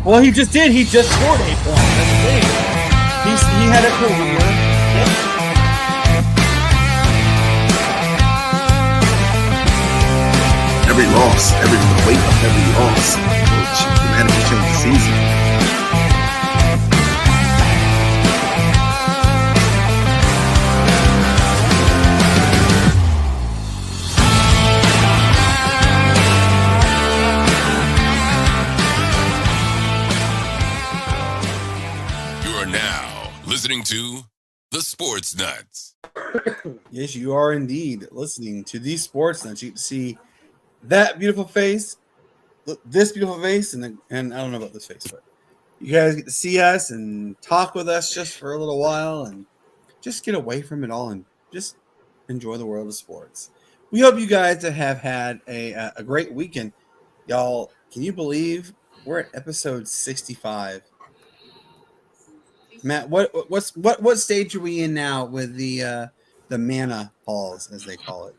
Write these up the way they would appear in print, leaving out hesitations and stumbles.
Well, he just did. He just scored 8 points. That's the thing. He had a career. Yep. Every loss, the weight of every loss will dramatically change the season. Listening to the Sportz Nutz. Yes, you are indeed listening to the Sportz Nutz. You can see that beautiful face, this beautiful face, and I don't know about this face, but you guys get to see us and talk with us just for a little while and just get away from it all and just enjoy the world of sports. We hope you guys have had a great weekend. Y'all, can you believe we're at episode 65? Matt, what stage are we in now with the mana pause, as they call it?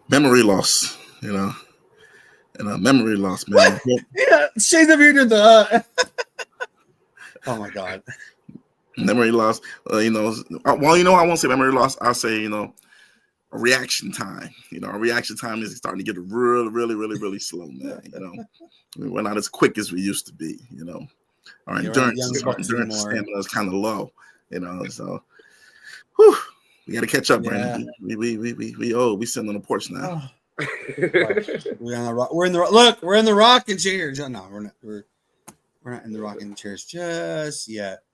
Memory loss, and memory loss, man. Yeah, Shane's over here doing the. Oh my God. Memory loss. I won't say memory loss. I'll say, a reaction time. Our reaction time is starting to get really, really, really, really slow, man. We're not as quick as we used to be. Our endurance stamina is kind of low, so we got to catch up, Brandon. We sitting on the porch now. Oh. We're in the rocking chairs. No, we're not. We're not in the rocking chairs just yet.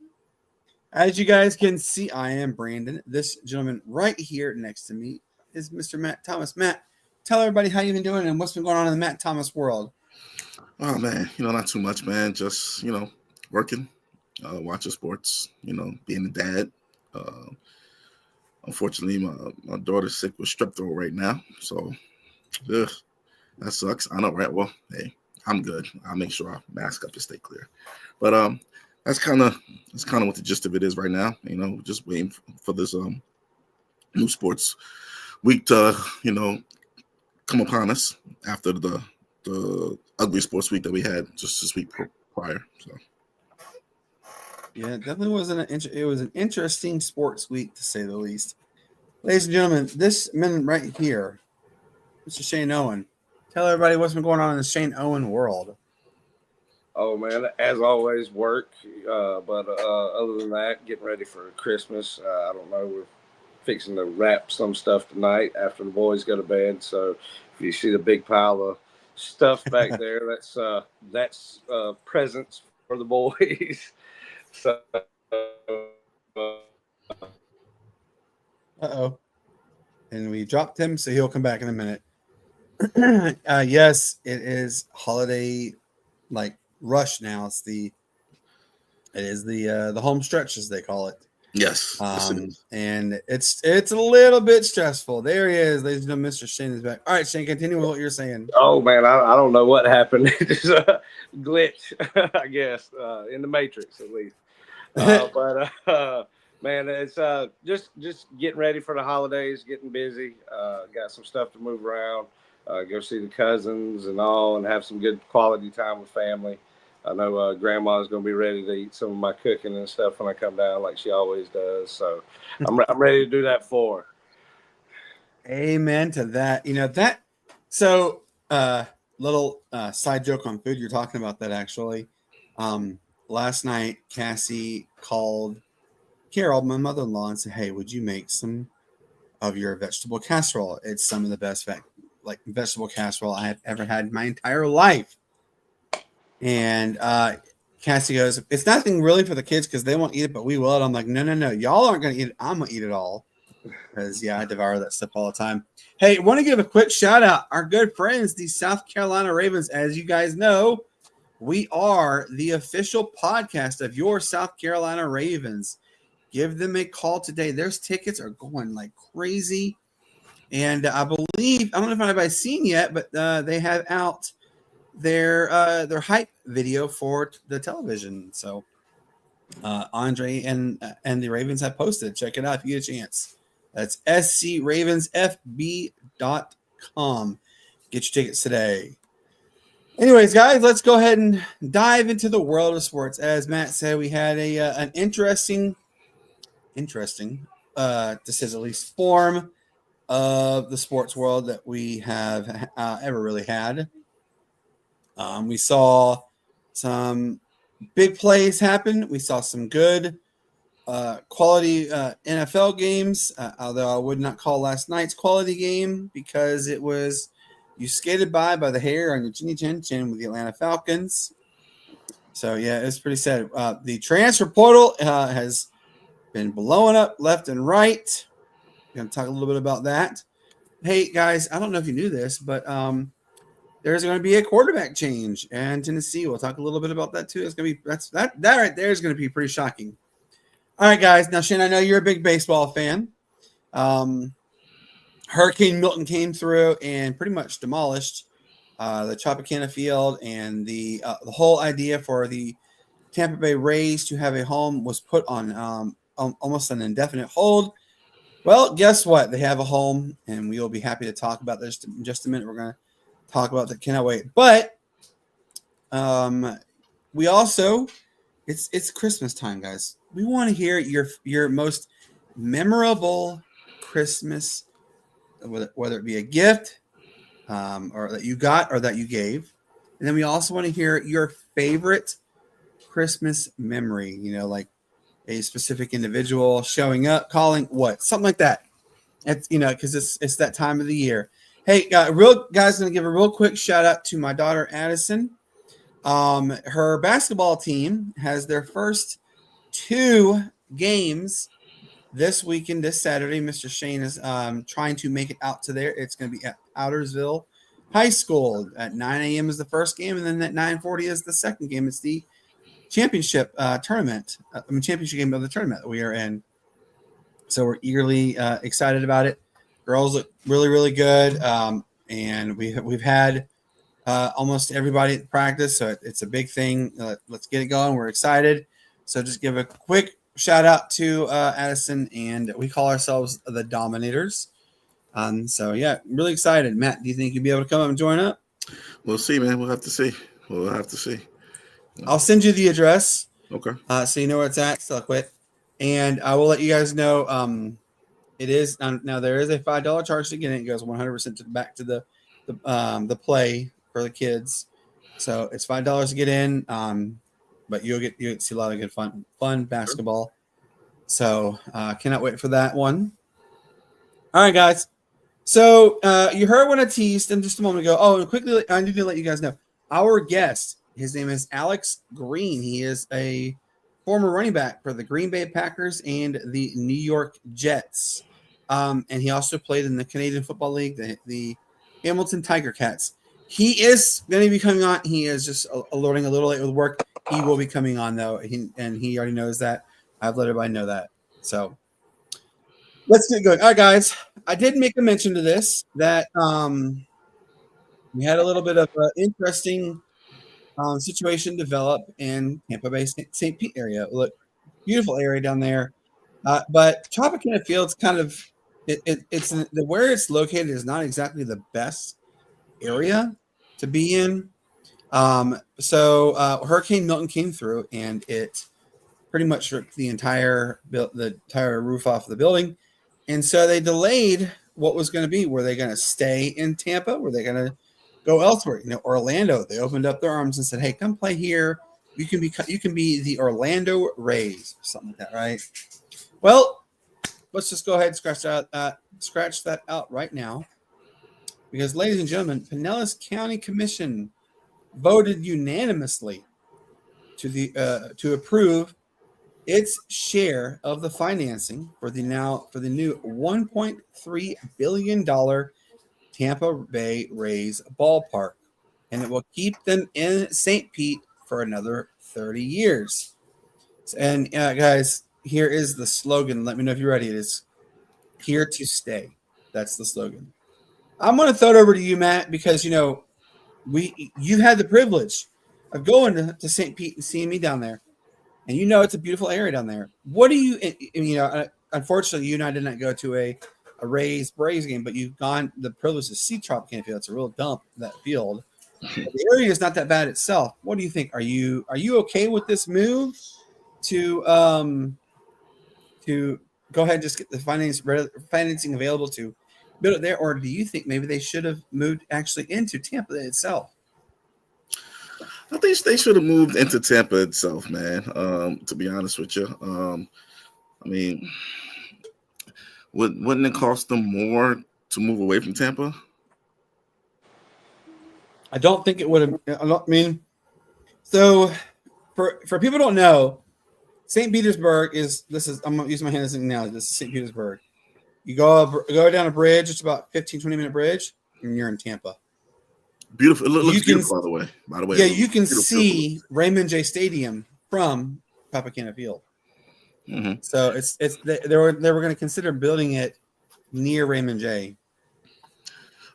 As you guys can see, I am Brandon. This gentleman right here next to me is Mr. Matt Thomas. Matt, tell everybody how you've been doing and what's been going on in the Matt Thomas world. Oh man, not too much, man. Just working, watching sports, being a dad. Unfortunately, my daughter's sick with strep throat right now, so that sucks. I know, right? Well, hey, I'm good. I'll make sure I mask up and stay clear. But that's kind of what the gist of it is right now. Just waiting for this new sports week to come upon us after the ugly sports week that we had just this week prior. So. Yeah, it definitely was an interesting sports week, to say the least. Ladies and gentlemen, this man right here, Mr. Shane Owen. Tell everybody what's been going on in the Shane Owen world. Oh, man, as always, work. But other than that, getting ready for Christmas. I don't know. We're fixing to wrap some stuff tonight after the boys go to bed. So if you see the big pile of stuff back there, that's presents for the boys. So, and we dropped him, so he'll come back in a minute. Yes, it is holiday rush now. It is the home stretch, as they call it. Yes, and it's a little bit stressful. There he is, ladies and gentlemen. Mr. Shane is back. All right, Shane, continue with what you're saying. Oh man, I don't know what happened. It's a glitch, I guess, in the Matrix at least. But man, it's just getting ready for the holidays, getting busy. Got some stuff to move around. Go see the cousins and all, and have some good quality time with family. I know Grandma's going to be ready to eat some of my cooking and stuff when I come down, like she always does. So I'm ready to do that for her. Amen to that. So little side joke on food. You're talking about that actually. Last night, Cassie called Carol, my mother-in-law, and said, "Hey, would you make some of your vegetable casserole? It's some of the best vegetable casserole I have ever had in my entire life." And Cassie goes, "It's nothing really for the kids because they won't eat it, but we will." And I'm like, no, y'all aren't going to eat it. I'm going to eat it all because, I devour that stuff all the time. Hey, I want to give a quick shout out. Our good friends, the South Carolina Ravens, as you guys know, we are the official podcast of your South Carolina Ravens. Give them a call today. Their tickets are going like crazy. And I believe, I don't know if anybody's seen yet, but they have out their hype video for the television. So Andre and the Ravens have posted. Check it out if you get a chance. That's scravensfb.com. Get your tickets today. Anyways, guys, let's go ahead and dive into the world of sports. As Matt said, we had an interesting, to say the least, form of the sports world that we have ever really had. We saw some big plays happen. We saw some good quality NFL games, although I would not call last night's quality game because it was you skated by the hair on your chinny chin chin with the Atlanta Falcons. So, yeah, it's pretty sad. The transfer portal has been blowing up left and right. We're going to talk a little bit about that. Hey, guys, I don't know if you knew this, but there's going to be a quarterback change in Tennessee. We'll talk a little bit about that, too. It's going to be that right there is going to be pretty shocking. All right, guys. Now, Shane, I know you're a big baseball fan. Hurricane Milton came through and pretty much demolished the Tropicana field, and the whole idea for the Tampa Bay Rays to have a home was put on almost an indefinite hold. Well, guess what? They have a home, and we will be happy to talk about this in just a minute. We're going to talk about that. Cannot wait. But we also, it's Christmas time, guys. We want to hear your most memorable Christmas, whether it be a gift or that you got or that you gave. And then we also want to hear your favorite Christmas memory, like a specific individual showing up, calling, something like that. It's, because it's that time of the year. Hey, going to give a real quick shout out to my daughter, Addison. Her basketball team has their first 2 games this weekend, this Saturday. Mr. Shane is trying to make it out to there. It's going to be at Outersville High School at 9 a.m. is the first game, and then at 9:40 is the second game. It's the championship tournament. Championship game of the tournament that we are in. So we're eagerly excited about it. Girls look really, really good, and we've had almost everybody at practice, so it's a big thing. Let's get it going. We're excited. So just give a quick shout out to Addison, and we call ourselves the Dominators. So yeah, I'm really excited. Matt, do you think you'll be able to come up and join up? We'll see, man. We'll have to see. I'll send you the address. Okay. So you know where it's at. Still quit. And I will let you guys know. It is now there is a $5 charge to get in. It goes 100% back to the play for the kids. So it's $5 to get in. But you'll get to see a lot of good fun basketball. So cannot wait for that one. All right, guys. So you heard what I teased in just a moment ago. Oh, and quickly, I need to let you guys know our guest. His name is Alex Green. He is a former running back for the Green Bay Packers and the New York Jets. And he also played in the Canadian Football League, the Hamilton Tiger Cats. He is going to be coming on. He is just alerting a little late with work. He will be coming on, though, and he already knows that. I've let everybody know that. So let's get going. All right, guys. I did make a mention to this that we had a little bit of an interesting situation develop in Tampa Bay, St. Pete area. Look, beautiful area down there. But Tropicana Field's kind of it's where it's located is not exactly the best area to be in. So Hurricane Milton came through and it pretty much ripped the entire roof off the building. And so they delayed what was going to be. Were they going to stay in Tampa? Were they going to go elsewhere? Orlando, they opened up their arms and said, hey, come play here. You can be the Orlando Rays or something like that, right? Well, let's just go ahead and scratch that out right now. Because, ladies and gentlemen, Pinellas County Commission voted unanimously to approve its share of the financing for the new $1.3 billion Tampa Bay Rays ballpark, and it will keep them in St. Pete for another 30 years. And guys, here is the slogan. Let me know if you're ready. It is here to stay. That's the slogan. I'm going to throw it over to you, Matt, because you had the privilege of going to St. Pete and seeing me down there, and it's a beautiful area down there. What do you? Unfortunately, you and I did not go to a Braves game, but you've gone the privilege to see Tropicana Field. It's a real dump, that field. The area is not that bad itself. What do you think? Are you okay with this move to go ahead and just get the financing available to build it there, or do you think maybe they should have moved actually into Tampa itself? I think they should have moved into Tampa itself, man. To be honest with you, I mean, wouldn't it cost them more to move away from Tampa? I don't think it would have. I mean, so for people who don't know, St. Petersburg is. I'm gonna use my hand as an analogy. This is St. Petersburg. You go down a bridge. It's about 15-20 minute bridge, and you're in Tampa. Beautiful. It looks beautiful, by the way. Yeah, you can see Raymond J. Stadium from Tropicana Field. Mm-hmm. So they were going to consider building it near Raymond J.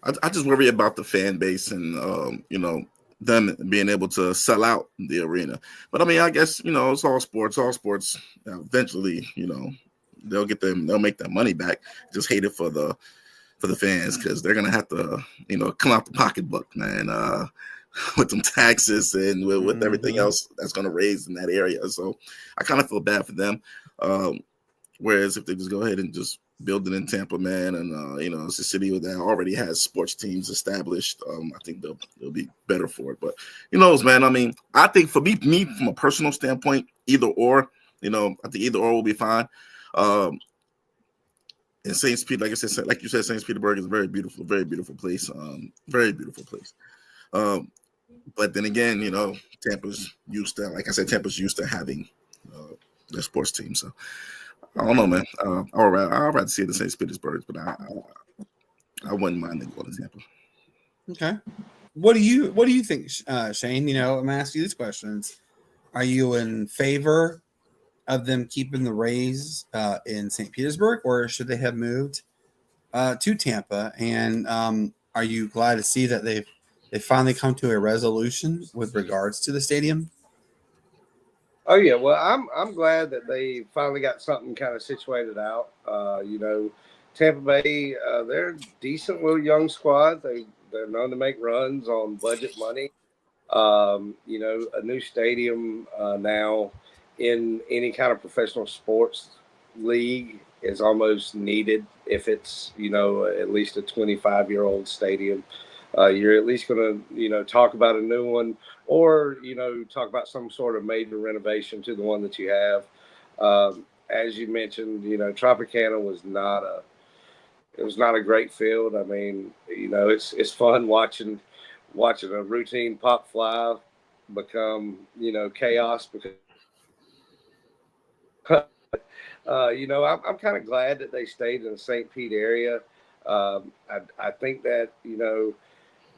I just worry about the fan base and them being able to sell out the arena. But I mean, I guess it's all sports. All sports eventually, they'll make their money back. Just hate it for the fans because they're gonna have to come out the pocketbook, man, with them taxes and with everything else that's gonna raise in that area. So I kind of feel bad for them. Whereas if they just go ahead and just build it in Tampa, man, and it's a city that already has sports teams established, I think they'll be better for it. But who knows, man? I mean, I think for me from a personal standpoint, either or, I think either or will be fine. And St. Pete, like you said, St. Petersburg is a very beautiful place. Very beautiful place. But then again, Tampa's used to having their sports team. So I don't know, man. I'd rather see it in St. Petersburg, but I wouldn't mind them going to Tampa. Okay. What do you think, Shane? I'm gonna ask you these questions. Are you in favor of them keeping the Rays in St. Petersburg, or should they have moved to Tampa? And are you glad to see that they've finally come to a resolution with regards to the stadium? Oh yeah, well, I'm glad that they finally got something kind of situated out. Tampa Bay, they're a decent little young squad. They're known to make runs on budget money. A new stadium now in any kind of professional sports league is almost needed. If it's at least a 25-year-old stadium, you're at least going to talk about a new one, or talk about some sort of major renovation to the one that you have. As you mentioned, Tropicana was not a great field. I mean, it's fun watching a routine pop fly become chaos because I'm kind of glad that they stayed in the St. Pete area. I think that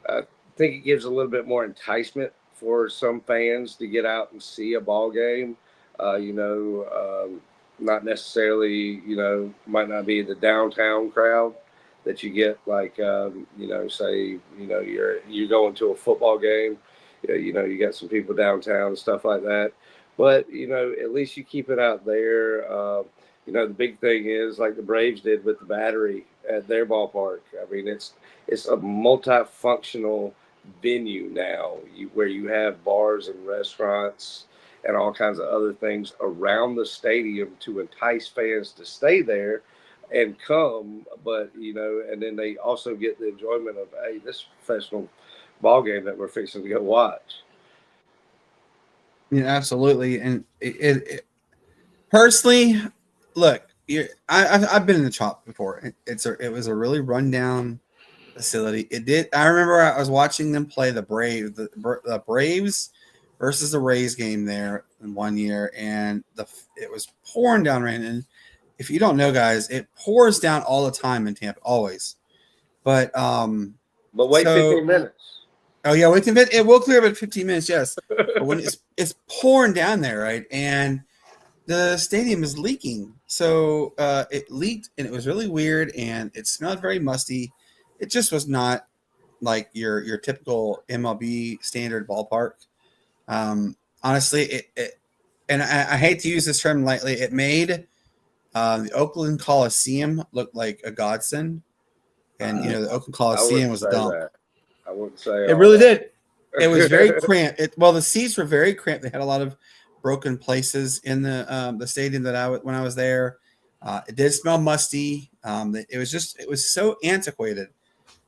I think it gives a little bit more enticement for some fans to get out and see a ball game. Not necessarily, might not be the downtown crowd that you get, like, say, you're going to a football game, you got some people downtown and stuff like that. But, at least you keep it out there. The big thing is like the Braves did with the Battery at their ballpark. I mean, it's a multifunctional venue now where you have bars and restaurants and all kinds of other things around the stadium to entice fans to stay there and come. But, and then they also get the enjoyment of, hey, this professional ball game that we're fixing to go watch. Yeah, absolutely. And it personally, look, I've been in the Chop before. It was a really rundown facility. I remember I was watching them play the Braves versus the Rays game there in one year, and it was pouring down rain. And if you don't know, guys, it pours down all the time in Tampa, always. But wait 15 minutes. Oh yeah, it will clear up in 15 minutes, yes. But when it's pouring down there, right, and the stadium is leaking, so it leaked, and it was really weird, and it smelled very musty. It just was not like your typical MLB standard ballpark. Honestly, and I hate to use this term lightly. It made the Oakland Coliseum look like a godsend, and the Oakland Coliseum was a dump. I wouldn't say it really did. It was very cramped. The seats were very cramped. They had a lot of broken places in the stadium when I was there. It did smell musty. It was so antiquated.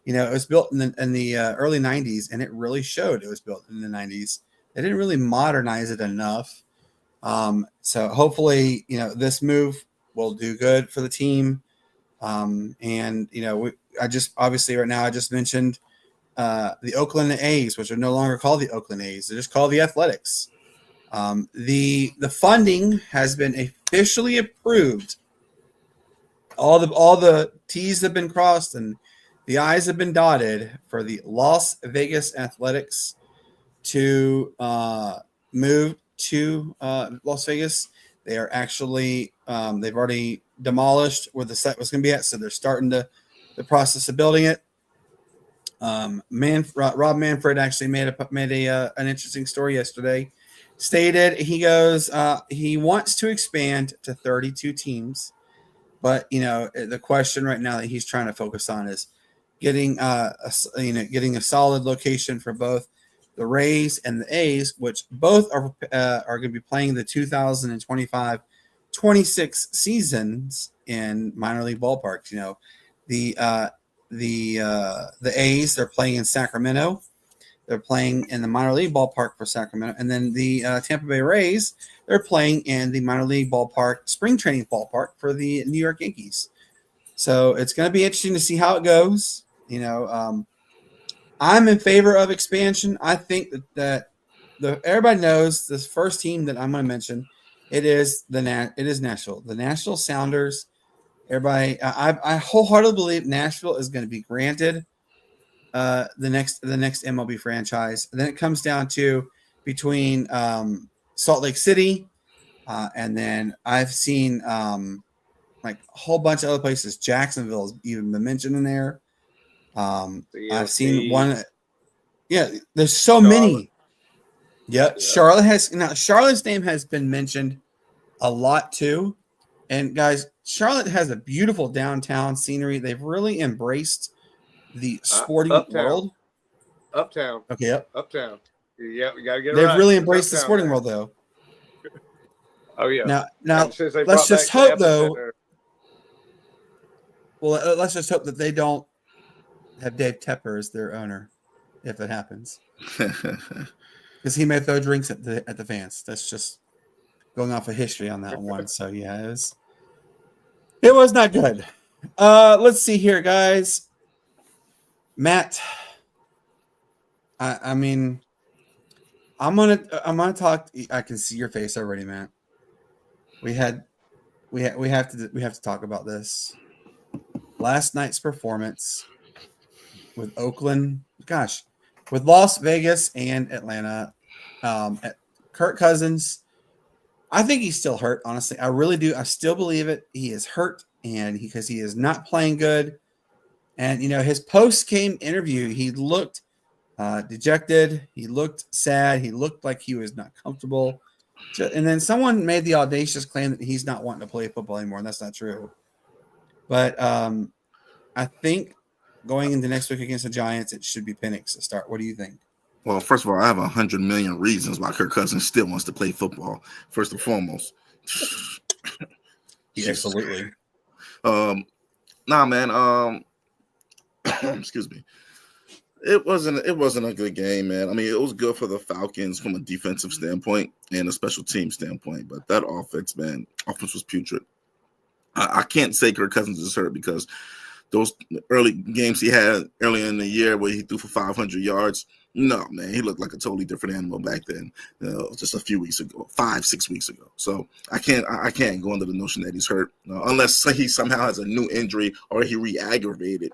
It was built in the early 90s, and it really showed it was built in the 90s. They didn't really modernize it enough. So hopefully, this move will do good for the team. Obviously right now I just mentioned the Oakland A's, which are no longer called the Oakland A's. They're just called the Athletics. The funding has been officially approved. All the T's have been crossed and the I's have been dotted for the Las Vegas Athletics to move to Las Vegas. They are actually they've already demolished where the site was going to be at, so they're starting the process of building it. Rob Manfred actually made an interesting story yesterday. Stated he goes he wants to expand to 32 teams, but the question right now that he's trying to focus on is getting getting a solid location for both the Rays and the A's, which both are going to be playing the 2025-26 seasons in minor league ballparks. The A's, they're playing in Sacramento. They're playing in the minor league ballpark for Sacramento, and then the Tampa Bay Rays, they're playing in the minor league ballpark, spring training ballpark for the New York Yankees. So it's going to be interesting to see how it goes. I'm in favor of expansion. I think that everybody knows this first team that I'm going to mention. It is Nashville. The Nashville Sounders. Everybody, I wholeheartedly believe Nashville is going to be granted the next MLB franchise. And then it comes down to between Salt Lake City, and then I've seen like a whole bunch of other places. Jacksonville has even been mentioned in there. I've seen one. Yeah, there's so many. Yeah, Charlotte's name has been mentioned a lot too. And guys, Charlotte has a beautiful downtown scenery. They've really embraced the sporting world. Uptown. Okay, yep. Uptown. Yeah, we gotta get it They've right. really embraced the Uptown, sporting man. world, though. Oh yeah. Now let's just hope, though. Well, let's just hope that they don't have Dave Tepper as their owner, if it happens, because he may throw drinks at the fans. That's just going off of history on that one. So yeah, it was not good. Let's see here, guys. Matt, I mean, I'm gonna talk. I can see your face already, Matt. We have to talk about this. Last night's performance with Oakland, with Las Vegas and Atlanta. Kirk Cousins, I think he's still hurt. Honestly, I really do. I still believe it. He is hurt, and because he is not playing good. And his post-game interview, he looked dejected. He looked sad. He looked like he was not comfortable. And then someone made the audacious claim that he's not wanting to play football anymore, and that's not true. But I think going into next week against the Giants, it should be Penix to start. What do you think? Well, first of all, I have 100 million reasons why Kirk Cousins still wants to play football. First and foremost. Absolutely. Nah, man. Excuse me. It wasn't a good game, man. I mean, it was good for the Falcons from a defensive standpoint and a special team standpoint, but that offense was putrid. I can't say Kirk Cousins is hurt because those early games he had earlier in the year where he threw for 500 yards, no, man, he looked like a totally different animal back then, just a few weeks ago, 5-6 weeks ago. So I can't go under the notion that he's hurt unless he somehow has a new injury or he re-aggravated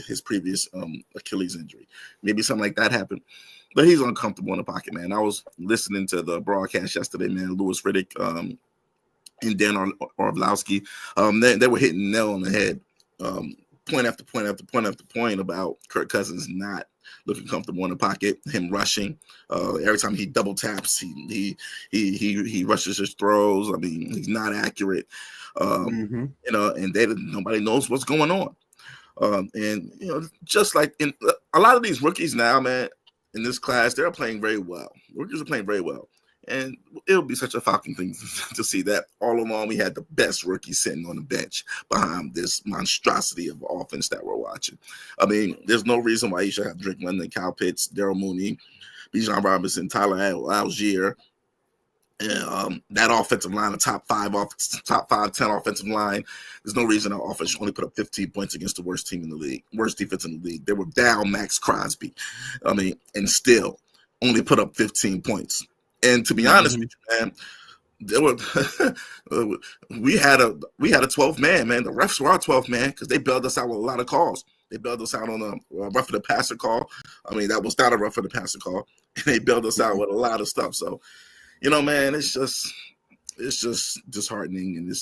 his previous Achilles injury. Maybe something like that happened. But he's uncomfortable in the pocket, man. I was listening to the broadcast yesterday, man. Louis Riddick and Dan Orlovsky, they were hitting nail on the head, point after point after point after point about Kirk Cousins not looking comfortable in the pocket, him rushing. Every time he double taps, he rushes his throws. I mean, he's not accurate. And nobody knows what's going on. And just like in a lot of these rookies now, man, in this class, they're playing very well. Rookies are playing very well. And it'll be such a Falcon thing to see that all along we had the best rookie sitting on the bench behind this monstrosity of offense that we're watching. I mean, there's no reason why you should have Drake London, Kyle Pitts, Daryl Mooney, Bijan Robinson, Tyler Algier, and that offensive line, the top 10 offensive line. There's no reason our offense should only put up 15 points against the worst team in the league, worst defense in the league. They were down Max Crosby. I mean, and still only put up 15 points. And to be honest with you, man, there were we had a 12th man, man. The refs were our 12th man because they bailed us out with a lot of calls. They bailed us out on a rough of the passer call. I mean, that was not a rough of the passer call, and they bailed us out with a lot of stuff. So, you know, man, it's just disheartening, and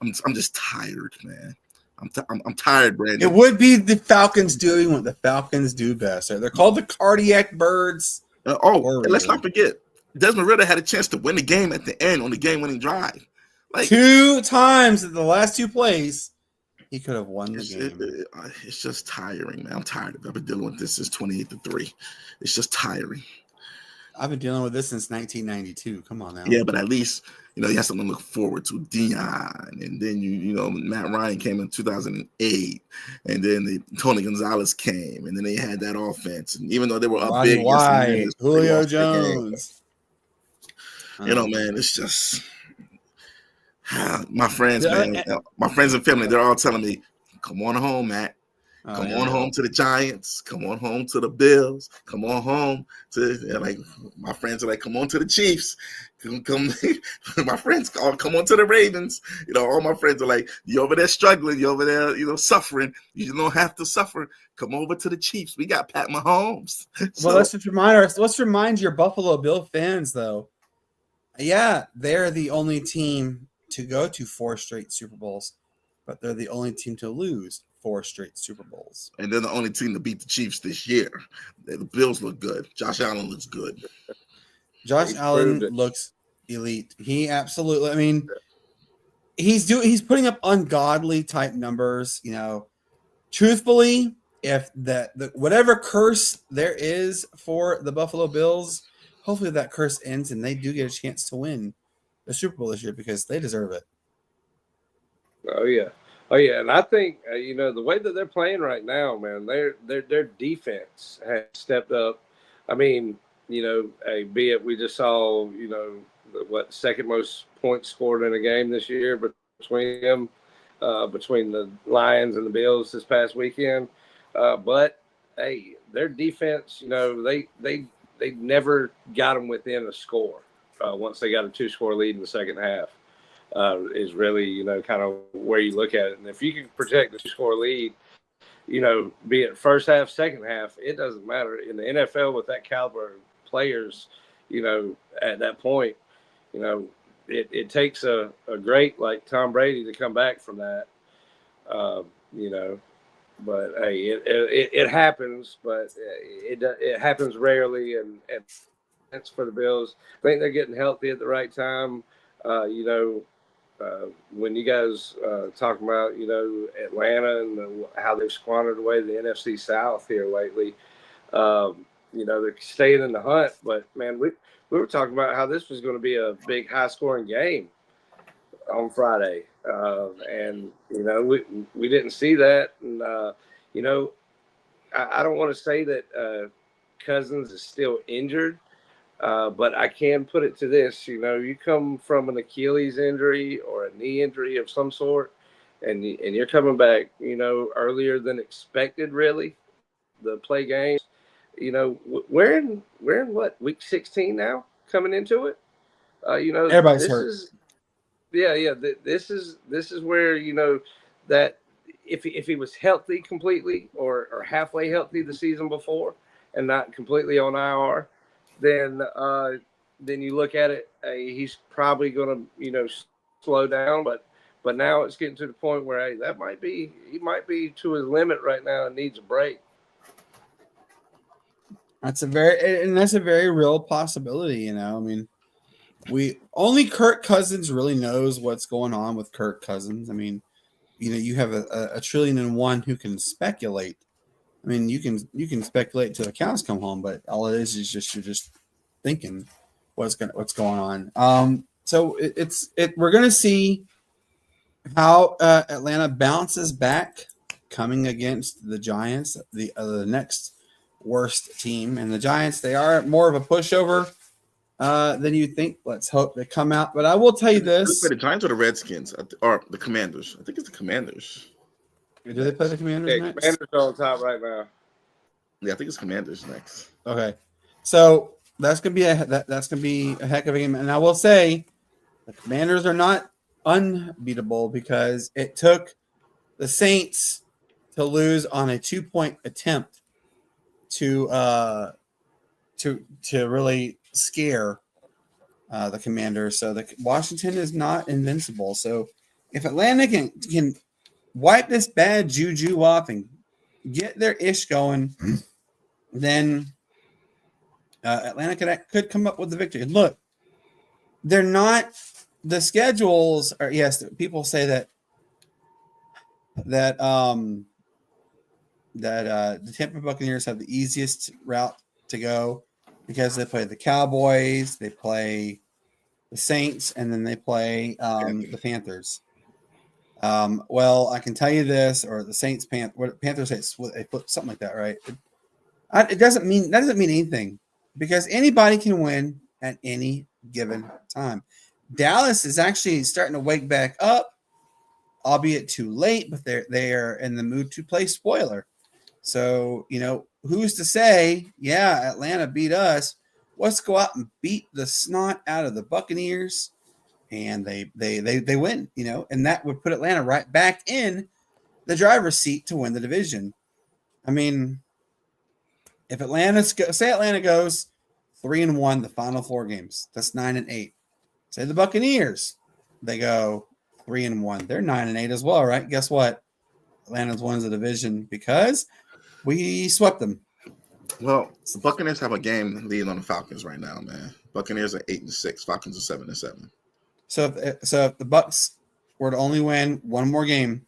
I'm just tired, man. I'm tired, Brandon. It would be the Falcons doing what the Falcons do best. They're called the cardiac birds. And let's not forget, Desmond Ridder had a chance to win the game at the end on the game-winning drive. Like 2 times in the last 2 plays, he could have won the game. It's just tiring, man. I'm tired of it. I've been dealing with this since 28-3. It's just tiring. I've been dealing with this since 1992. Come on now. Yeah, but at least, you know, you have something to look forward to. Dion, and then you know, Matt Ryan came in 2008, and then Tony Gonzalez came, and then they had that offense. And even though they were up Rodney big, White, Julio Jones. You know, man, it's just my friends, man, my friends and family, they're all telling me, come on home, Matt. Come on home to the Giants. Come on home to the Bills. Come on home to, like, my friends are like, come on to the Chiefs. Come my friends call, come on to the Ravens. You know, all my friends are like, you over there struggling. You over there, you know, suffering. You don't have to suffer. Come over to the Chiefs. We got Pat Mahomes. Well, let's remind your Buffalo Bill fans, though. Yeah, they're the only team to go to 4 straight Super Bowls, but they're the only team to lose 4 straight Super Bowls. And they're the only team to beat the Chiefs this year. The Bills look good. Josh Allen looks good. Josh Allen looks elite. He absolutely, I mean, he's putting up ungodly type numbers, you know. Truthfully, if the whatever curse there is for the Buffalo Bills, hopefully that curse ends and they do get a chance to win the Super Bowl this year because they deserve it. Oh yeah, and I think you know, the way that they're playing right now, man, their defense has stepped up. I mean, you know, be it we just saw, you know, what second most points scored in a game this year between them, between the Lions and the Bills this past weekend. But hey, their defense, you know, they never got them within a score once they got a 2-score lead in the second half. Is really, you know, kind of where you look at it. And if you can protect the 2-score lead, you know, be it first half, second half, it doesn't matter. In the NFL with that caliber of players, you know, at that point, you know, it takes a great like Tom Brady to come back from that, you know. But hey, it happens, but it happens rarely, and that's for the Bills. I think they're getting healthy at the right time. You know, when you guys talking about, you know, Atlanta and how they've squandered away the NFC South here lately, you know, they're staying in the hunt. But man, we were talking about how this was going to be a big, high-scoring game on Friday, and you know, we didn't see that. And you know, I don't want to say that Cousins is still injured. But I can put it to this, you know, you come from an Achilles injury or a knee injury of some sort, and you're coming back, you know, earlier than expected, really, to play games. You know, we're in what, week 16 now, coming into it. You know, everybody's hurt. This is where, you know, that if he was healthy completely or halfway healthy the season before and not completely on IR, then you look at it, he's probably going to, you know, slow down. But now it's getting to the point where he might be to his limit right now and needs a break. That's a very real possibility, you know. I mean, only Kirk Cousins really knows what's going on with Kirk Cousins. I mean, you know, you have a 1,000,000,001 who can speculate I mean, you can speculate till the cows come home, but all it is just you're just thinking what's going on. So we're gonna see how Atlanta bounces back coming against the Giants, the next worst team, and the Giants, they are more of a pushover than you think. Let's hope they come out. But I will tell you this: the Giants or the Redskins or the Commanders? I think it's the Commanders. Do they play the Commanders next? Commanders are on top right now. Yeah, I think it's Commanders next. Okay, so that's gonna be a heck of a game, and I will say the Commanders are not unbeatable because it took the Saints to lose on a 2-point attempt to really scare the Commanders. So the Washington is not invincible. So if Atlanta can wipe this bad juju off and get their ish going, then Atlanta could come up with the victory. Look, they're not. The schedules are, yes, people say that the Tampa Buccaneers have the easiest route to go because they play the Cowboys, they play the Saints, and then they play the Panthers. Well, I can tell you this, or the Saints, Panthers say something like that, right? It doesn't mean anything because anybody can win at any given time. Dallas is actually starting to wake back up, albeit too late, but they are in the mood to play spoiler. So, who's to say, yeah, Atlanta beat us. Let's go out and beat the snot out of the Buccaneers, and they win, and that would put Atlanta right back in the driver's seat to win the division. I mean, if Atlanta goes 3-1 the final 4 games, that's 9-8. Say the Buccaneers, they go 3-1. They're 9-8 as well, right? Guess what? Atlanta's wins the division because we swept them. Well, the Buccaneers have a game leading on the Falcons right now, man. Buccaneers are 8-6. Falcons are 7-7. So if the Bucs were to only win one more game,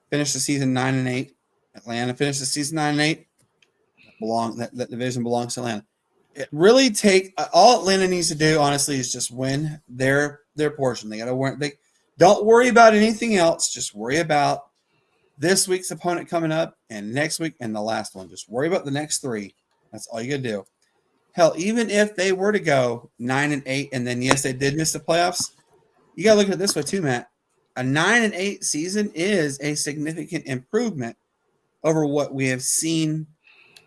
finish the season 9-8, Atlanta finish the season 9-8, that division belongs to Atlanta. It really all Atlanta needs to do, honestly, is just win their portion. They got to win. They don't worry about anything else. Just worry about this week's opponent coming up and next week and the last one. Just worry about the next 3. That's all you got to do. Hell, even if they were to go 9-8 and then yes, they did miss the playoffs, you got to look at it this way too, Matt. A 9-8 season is a significant improvement over what we have seen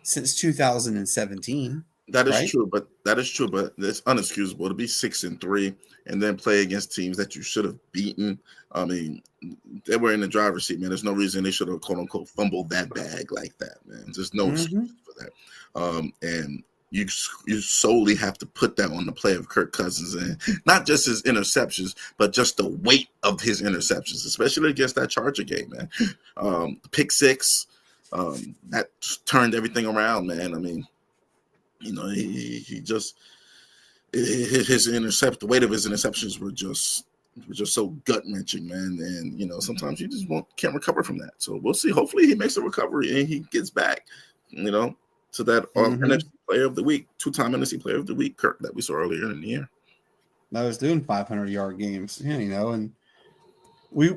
since 2017. That is right? true, but it's unexcusable to be 6-3 and then play against teams that you should have beaten. I mean, they were in the driver's seat, man. There's no reason they should have quote unquote fumbled that bag like that, man. There's no excuse for that. And you solely have to put that on the play of Kirk Cousins, and not just his interceptions, but just the weight of his interceptions, especially against that Charger game, man. Pick 6, that turned everything around, man. I mean, he just the weight of his interceptions were just so gut wrenching, man. And sometimes you just can't recover from that. So we'll see. Hopefully, he makes a recovery and he gets back. To that NFC Player of the Week, 2-time NFC Player of the Week, Kirk, that we saw earlier in the year. I was doing 500-yard games, and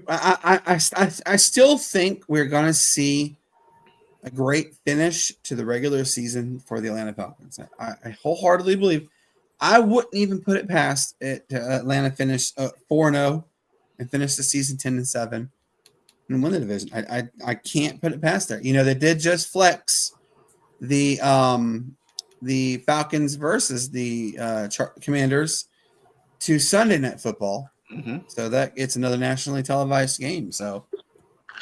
I still think we're gonna see a great finish to the regular season for the Atlanta Falcons. I wholeheartedly believe. I wouldn't even put it past it to Atlanta finish 4-0 and finish the season 10-7 and win the division. I can't put it past there. They did just flex the Falcons versus the Commanders to Sunday Night Football. So that it's another nationally televised game. So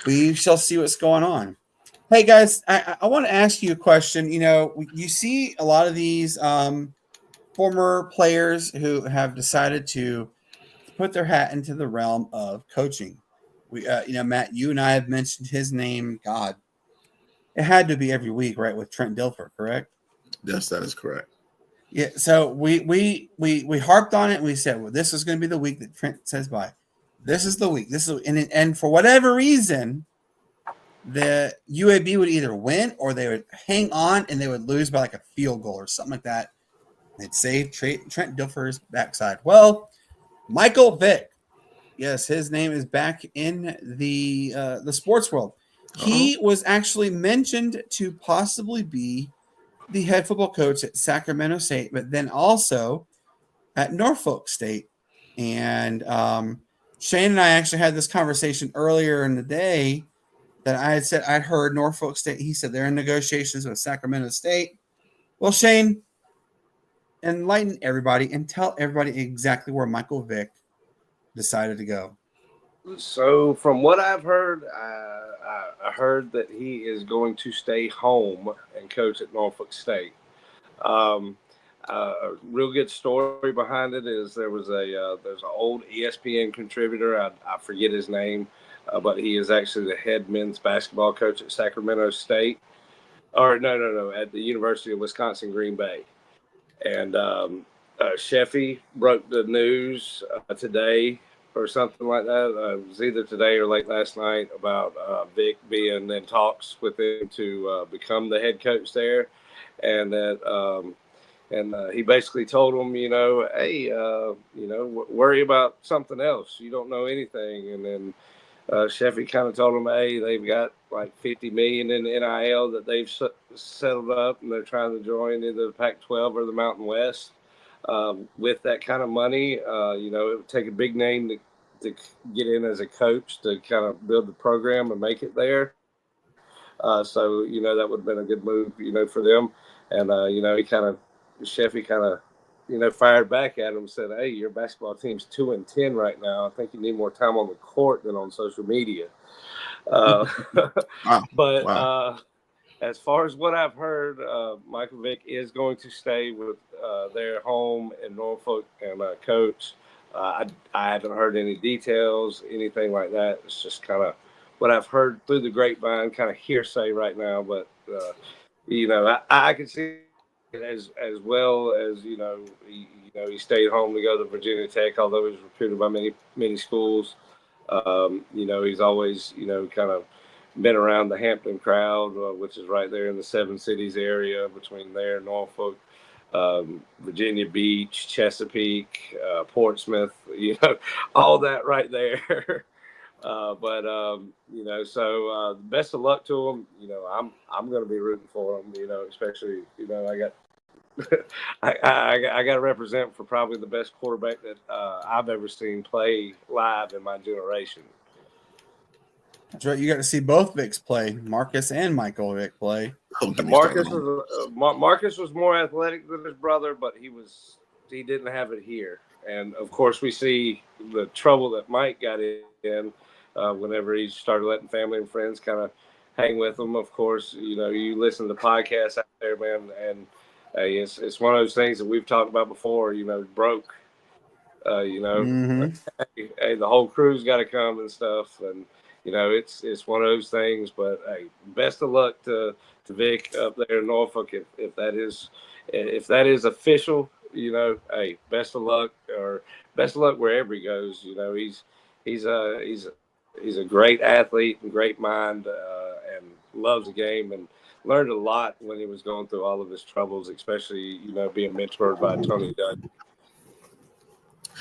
we shall see what's going on. Hey guys, I want to ask you a question. You see a lot of these former players who have decided to put their hat into the realm of coaching. We, Matt, you and I have mentioned his name. God, it had to be every week, right? With Trent Dilfer, correct? Yes, that is correct. Yeah. So we harped on it. And we said, well, this is going to be the week that Trent says bye. This is the week. And for whatever reason, the UAB would either win or they would hang on and they would lose by like a field goal or something like that. They'd save Trent Dilfer's backside. Well, Michael Vick, yes, his name is back in the sports world. He was actually mentioned to possibly be the head football coach at Sacramento State, but then also at Norfolk State. And Shane and I actually had this conversation earlier in the day that I had said I'd heard Norfolk State. He said they're in negotiations with Sacramento State. Well, Shane, enlighten everybody and tell everybody exactly where Michael Vick decided to go. So from what I've heard, I heard that he is going to stay home and coach at Norfolk State. A real good story behind it is there's an old ESPN contributor. I forget his name, but he is actually the head men's basketball coach at Sacramento State, or no, at the University of Wisconsin Green Bay. And Sheffy broke the news today or something like that. It was either today or late last night about Vic being in talks with him to become the head coach there, and that he basically told him, hey, worry about something else. You don't know anything. And then Sheffy kind of told him, hey, they've got like $50 million in NIL that they've settled up, and they're trying to join either the Pac-12 or the Mountain West. With that kind of money, it would take a big name to get in as a coach to kind of build the program and make it there. So that would have been a good move, for them. And, Sheffy kind of, fired back at him and said, hey, your basketball team's 2-10 right now. I think you need more time on the court than on social media. But as far as what I've heard, Michael Vick is going to stay with their home in Norfolk and coach. I haven't heard any details, anything like that. It's just kind of what I've heard through the grapevine, kind of hearsay right now. But, I can see it as well as, he stayed home to go to Virginia Tech, although he was recruited by many schools. He's always, kind of been around the Hampton crowd, which is right there in the Seven Cities area between there and Norfolk, Virginia Beach, Chesapeake, Portsmouth, all that right there. So best of luck to him. I'm going to be rooting for him, especially, I got to represent for probably the best quarterback that I've ever seen play live in my generation. That's right. You got to see both Vicks play, Marcus and Michael Vick play. Marcus was more athletic than his brother, but he didn't have it here. And of course, we see the trouble that Mike got in whenever he started letting family and friends kind of hang with him. Of course, you listen to podcasts out there, man, and hey, it's one of those things that we've talked about before. Broke. Hey, the whole crew's got to come and stuff, and it's one of those things. But hey, best of luck to Vic up there in Norfolk if that is official. Hey, best of luck wherever he goes. He's a great athlete and great mind, and loves the game, and learned a lot when he was going through all of his troubles, especially being mentored by Tony Dunn.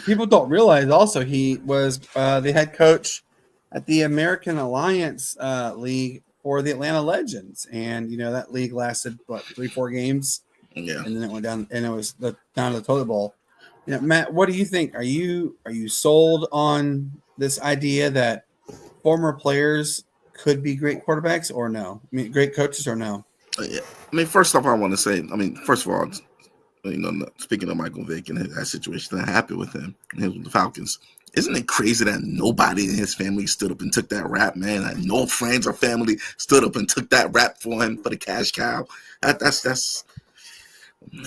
People don't realize also he was the head coach at the American Alliance League for the Atlanta Legends, and that league lasted 3-4 games, and then it went down, and it was down to the toilet bowl. Matt, what do you think? Are you sold on this idea that former players could be great quarterbacks or no? I mean, great coaches or no? Yeah. I mean, first off, I want to say, first of all, speaking of Michael Vick and that situation that happened with him and with the Falcons, isn't it crazy that nobody in his family stood up and took that rap, man? Like, no friends or family stood up and took that rap for him for the cash cow. That's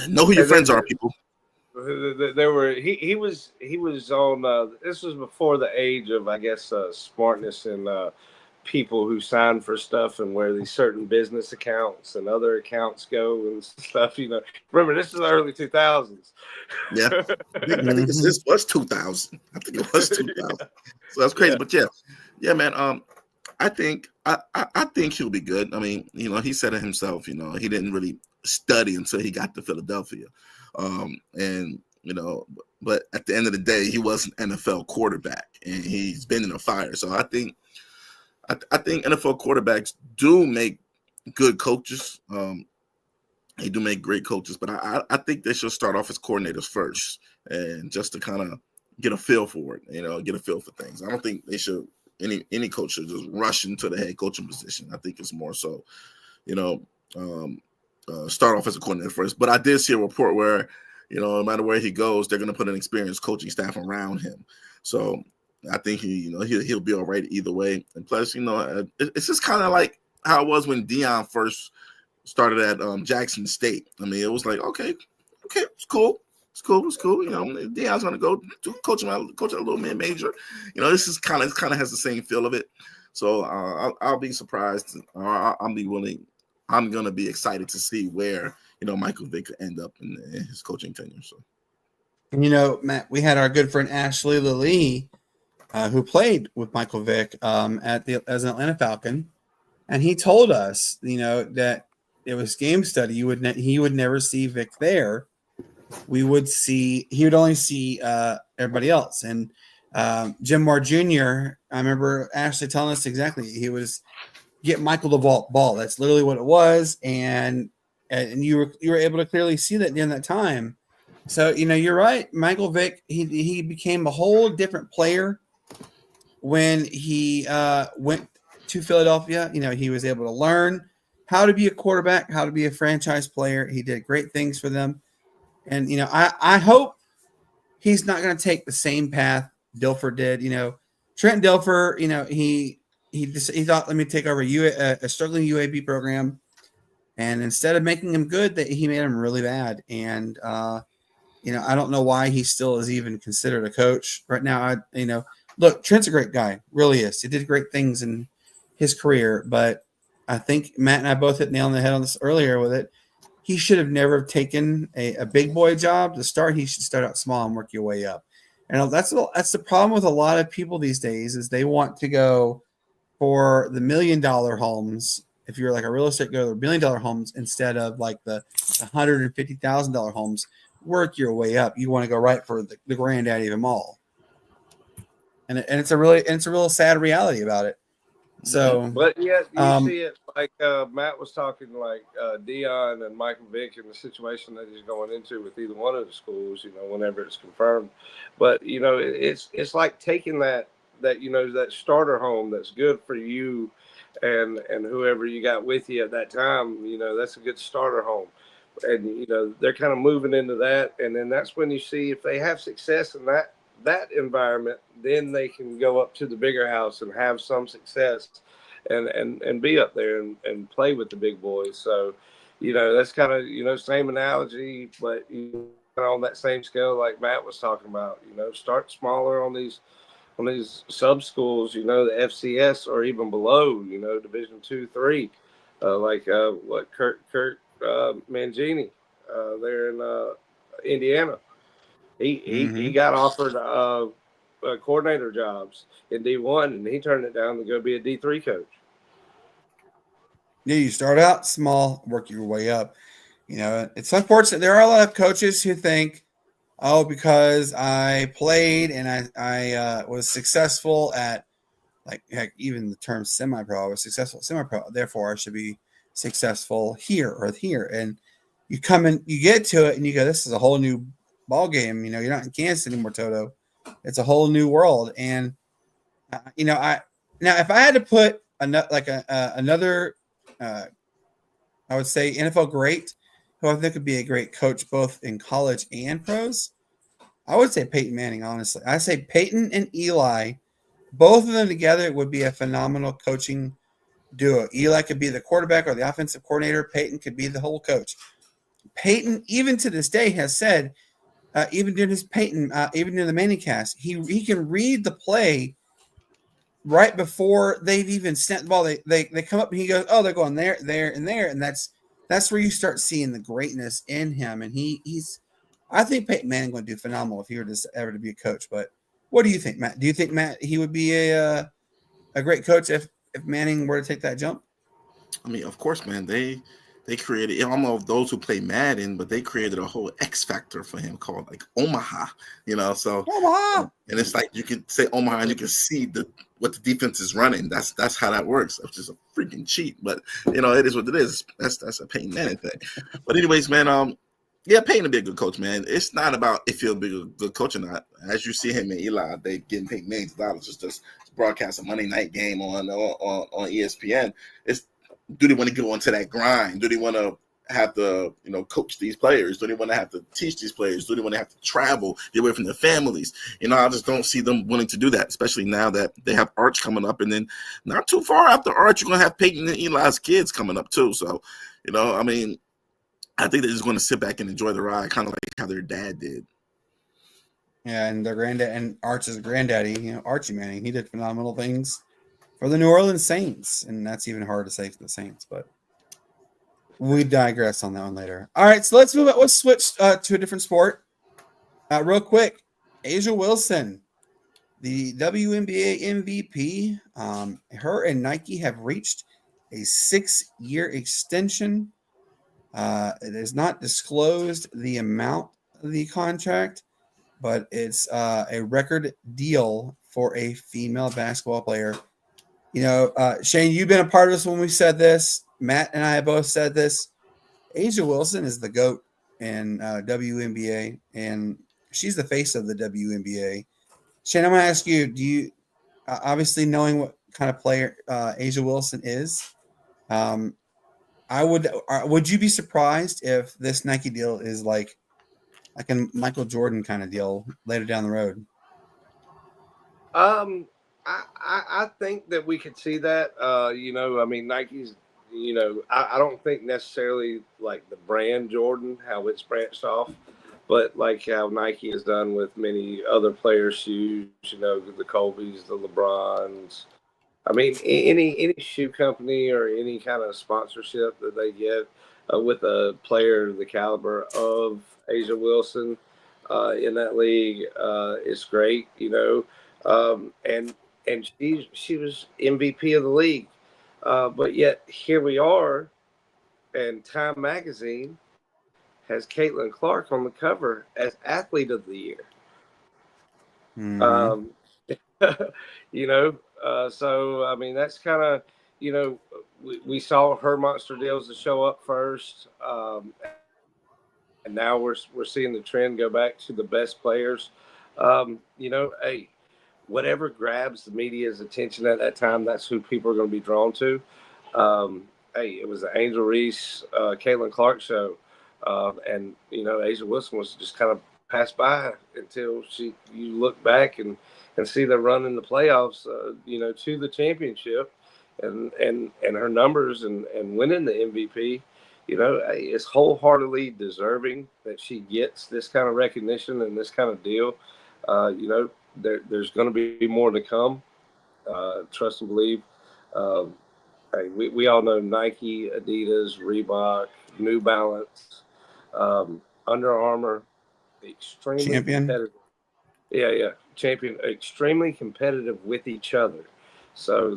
know who your friends are, people. There were he was on. This was before the age of, I guess, smartness and people who sign for stuff and where these certain business accounts and other accounts go and stuff. Remember, this is the early 2000s. Yeah, I think this was 2000. I think it was 2000. So that's crazy, but yeah, man. I think he'll be good. I mean, he said it himself. He didn't really study until he got to Philadelphia, and but at the end of the day, he was an NFL quarterback, and he's been in a fire. So I think NFL quarterbacks do make good coaches. They do make great coaches, but I think they should start off as coordinators first, and just to kind of get a feel for it, get a feel for things. I don't think they should. Any coach should just rush into the head coaching position. I think it's more so, start off as a coordinator first. But I did see a report where, no matter where he goes, they're going to put an experienced coaching staff around him. So I think he'll be all right either way. And plus, it's just kind of like how it was when Deion first started at Jackson State. I mean, it was like, okay, it's cool. It's cool. Deion's gonna go to coach a little mid-major. This is kind of has the same feel of it. So I'll be surprised. I'm gonna be excited to see where Michael Vick could end up in his coaching tenure. So, Matt, we had our good friend Ashley Lilly, who played with Michael Vick as an Atlanta Falcon, and he told us, that it was game study. He would never see Vick there. He would only see everybody else. And Jim Moore Jr., I remember Ashley telling us exactly, he was get Michael the ball. That's literally what it was. And you were able to clearly see that during that time. So, you're right. Michael Vick, he became a whole different player when he went to Philadelphia. He was able to learn how to be a quarterback, how to be a franchise player. He did great things for them. And, I hope he's not going to take the same path Dilfer did. Trent Dilfer, he thought, let me take over a struggling UAB program. And instead of making him good, he made him really bad. And, I don't know why he still is even considered a coach right now. Look, Trent's a great guy, really is. He did great things in his career. But I think Matt and I both hit nail on the head on this earlier with it. He should have never taken a big boy job to start. He should start out small and work your way up. And that's the problem with a lot of people these days is they want to go for the $1 million homes. If you're like a real estate, go to the $1 million homes instead of like the $150,000 homes. Work your way up. You want to go right for the granddaddy of them all. And it's a real sad reality about it. So, but yet you see it like Matt was talking, like Deion and Michael Vick and the situation that he's going into with either one of the schools. Whenever it's confirmed, but it's like taking that starter home that's good for you and whoever you got with you at that time. That's a good starter home, and they're kind of moving into that, and then that's when you see if they have success in that environment, then they can go up to the bigger house and have some success and be up there and play with the big boys. So, that's kind of, same analogy, but on that same scale, like Matt was talking about, start smaller on these sub schools, the FCS or even below, Division 2, 3, like what Kurt Mangini there in Indiana. He got offered coordinator jobs in D1, and he turned it down to go be a D3 coach. Yeah, you start out small, work your way up. It's unfortunate. There are a lot of coaches who think, oh, because I played and I was successful at, like, heck, even the term semi-pro, I was successful at semi-pro, therefore I should be successful here or here. And you come in, you get to it, and you go, this is a whole new ball game. You're not in Kansas anymore, Toto. It's a whole new world. And now if I had to put another I would say NFL great, who I think would be a great coach both in college and pros, I would say Peyton Manning. Honestly, I say Peyton and Eli, both of them together would be a phenomenal coaching duo. Eli could be the quarterback or the offensive coordinator. Peyton could be the whole coach. Peyton, even to this day, has said, even during the Manning cast, he can read the play right before they've even sent the ball. They come up and he goes, oh, they're going there, and there, and that's where you start seeing the greatness in him. And he's I think Peyton Manning going to do phenomenal if he were ever to be a coach. But what do you think, Matt? Do you think Matt he would be a great coach if if Manning were to take that jump? I mean, of course, man. They created. I don't know if those who play Madden, but they created a whole X factor for him called like Omaha. So Omaha. and it's like you can say Omaha and you can see what the defense is running. That's how that works. Which is a freaking cheat, but it is what it is. That's a Peyton Manning thing. But anyways, man, yeah, Peyton to be a good coach, man. It's not about if he'll be a good coach or not. As you see him and Eli, they getting paid millions of dollars just to broadcast a Monday night game on ESPN. It's do they want to go into that grind? Do they want to have to, coach these players? Do they want to have to teach these players? Do they want to have to travel, get away from their families? I just don't see them willing to do that, especially now that they have Arch coming up. And then not too far after Arch, you're going to have Peyton and Eli's kids coming up too. So, I mean, I think they're just going to sit back and enjoy the ride, kind of like how their dad did. Yeah, and their granddad and Arch's granddaddy, Archie Manning, he did phenomenal things for the New Orleans Saints, and that's even hard to say for the Saints, but we digress on that one later. All right, so let's move on. Let's switch to a different sport real quick. A'ja Wilson, the WNBA MVP, her and Nike have reached a 6-year extension. It is not disclosed the amount of the contract, but it's a record deal for a female basketball player. Shane, you've been a part of this when we said this. Matt and I both said this. A'ja Wilson is the GOAT in WNBA, and she's the face of the WNBA. Shane, I'm going to ask you, do you, obviously knowing what kind of player A'ja Wilson is, would you be surprised if this Nike deal is like a Michael Jordan kind of deal later down the road? I think that we could see that. I mean, Nike's. I don't think necessarily like the brand Jordan, how it's branched off, but like how Nike has done with many other players' shoes. The Kobe's, the LeBrons. I mean, any shoe company or any kind of sponsorship that they get with a player the caliber of A'ja Wilson in that league is great. And she was MVP of the league, but yet here we are, and Time Magazine has Caitlin Clark on the cover as Athlete of the Year. Mm-hmm. So I mean that's kind of we saw her monster deals to show up first, and now we're seeing the trend go back to the best players. Hey, whatever grabs the media's attention at that time, that's who people are going to be drawn to. Hey, it was the Angel Reese, Caitlin Clark show. And, A'ja Wilson was just kind of passed by until you look back and see the run in the playoffs, to the championship and her numbers and winning the MVP. Is wholeheartedly deserving that she gets this kind of recognition and this kind of deal. There's going to be more to come. Trust and believe. Hey, we all know Nike, Adidas, Reebok, New Balance, Under Armour, extremely competitive. Yeah, champion, extremely competitive with each other. So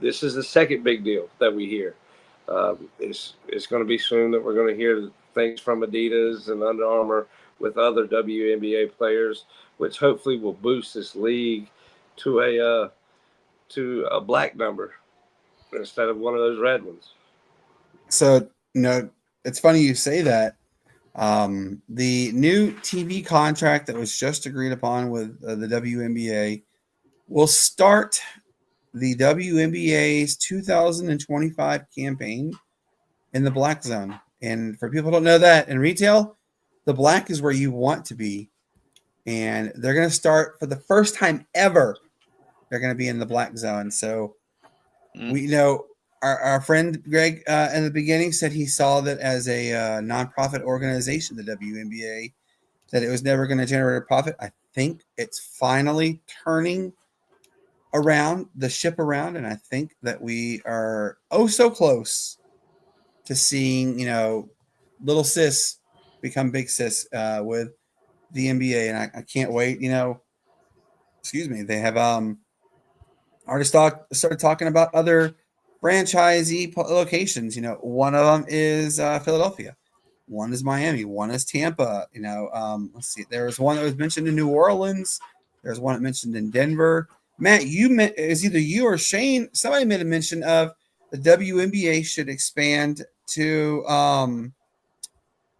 this is the second big deal that we hear. It's going to be soon that we're going to hear things from Adidas and Under Armour with other WNBA players, which hopefully will boost this league to a black number instead of one of those red ones. So, it's funny you say that. The new TV contract that was just agreed upon with the WNBA will start the WNBA's 2025 campaign in the black zone. And for people who don't know that, in retail, the black is where you want to be. And they're going to start for the first time ever. They're going to be in the black zone. So we know our friend Greg in the beginning said he saw that as a nonprofit organization, the WNBA, that it was never going to generate a profit. I think it's finally turning around the ship around. And I think that we are so close to seeing, little sis become big sis with the NBA. And I can't wait, excuse me. They have already started talking about other franchisee locations. One of them is Philadelphia. One is Miami. One is Tampa. Let's see. There was one that was mentioned in New Orleans. There's one that mentioned in Denver. Matt, it was either you or Shane. Somebody made a mention of the WNBA should expand to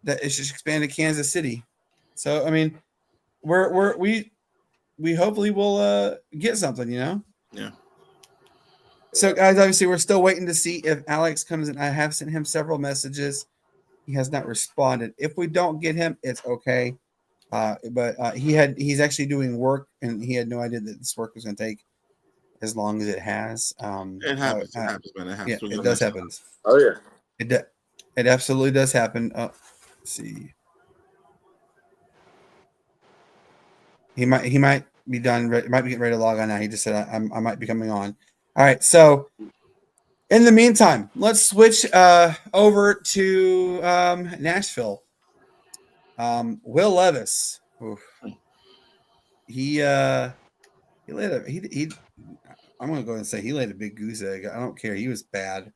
that it should expand to Kansas City. So I mean, we hopefully will get something. Yeah. So guys, obviously we're still waiting to see if Alex comes in. I have sent him several messages. He has not responded. If we don't get him, it's okay. But he's actually doing work, and he had no idea that this work was going to take as long as it has. It happens. It happens, man. It happens. Yeah, it does happen. Oh yeah, it absolutely does happen. Let's see. He might be done. Might be getting ready to log on now. He just said I might be coming on. All right. So in the meantime, let's switch over to Nashville. Will Levis. Oof. He laid he I'm gonna go ahead and say he laid a big goose egg. I don't care. He was bad.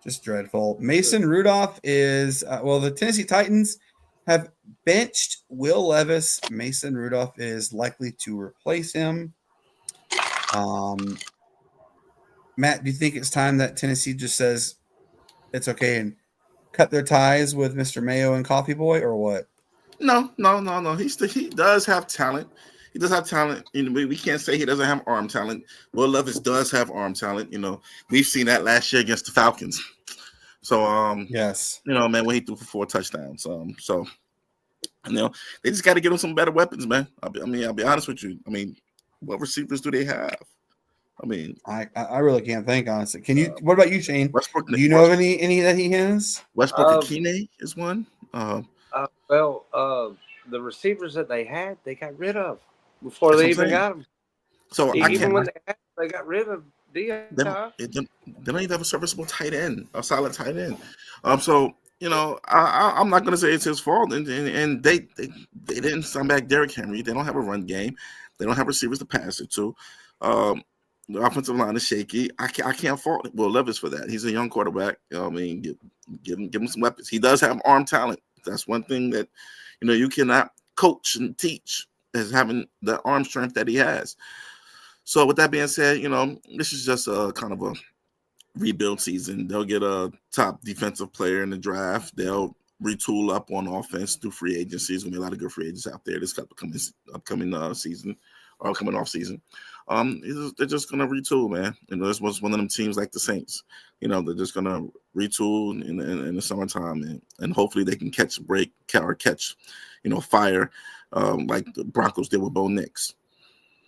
Just dreadful. Mason Rudolph is the Tennessee Titans have benched Will Levis. Mason Rudolph is likely to replace him. Matt, do you think it's time that Tennessee just says it's okay and cut their ties with Mr. Mayo and Coffee Boy, or what? No. He does have talent. He does have talent. We can't say he doesn't have arm talent. Will Levis does have arm talent. We've seen that last year against the Falcons. So yes, man, when he threw for 4 touchdowns. So they just got to get him some better weapons, man. I'll be honest with you. What receivers do they have? I really can't think, honestly. Can you? What about you, Shane? Westbrook. Do you know of any that he has? Westbrook Akine is one. The receivers that they had, they got rid of before they even got them. So even when they got rid of Dion, they don't even have a serviceable tight end, a solid tight end. So I'm not gonna say it's his fault, and they didn't sign back Derrick Henry. They don't have a run game. They don't have receivers to pass it to. The offensive line is shaky. I can't fault Will Levis for that. He's a young quarterback. Give him some weapons. He does have arm talent. That's one thing that you cannot coach and teach, is having the arm strength that he has. So with that being said, this is just a kind of a rebuild season. They'll get a top defensive player in the draft. They'll retool up on offense through free agencies. There's gonna be a lot of good free agents out there this upcoming season or coming off season. They're just gonna retool, man. This was one of them teams like the Saints. They're just gonna retool in the summertime, and hopefully they can catch fire, like the Broncos did with Bo Nix.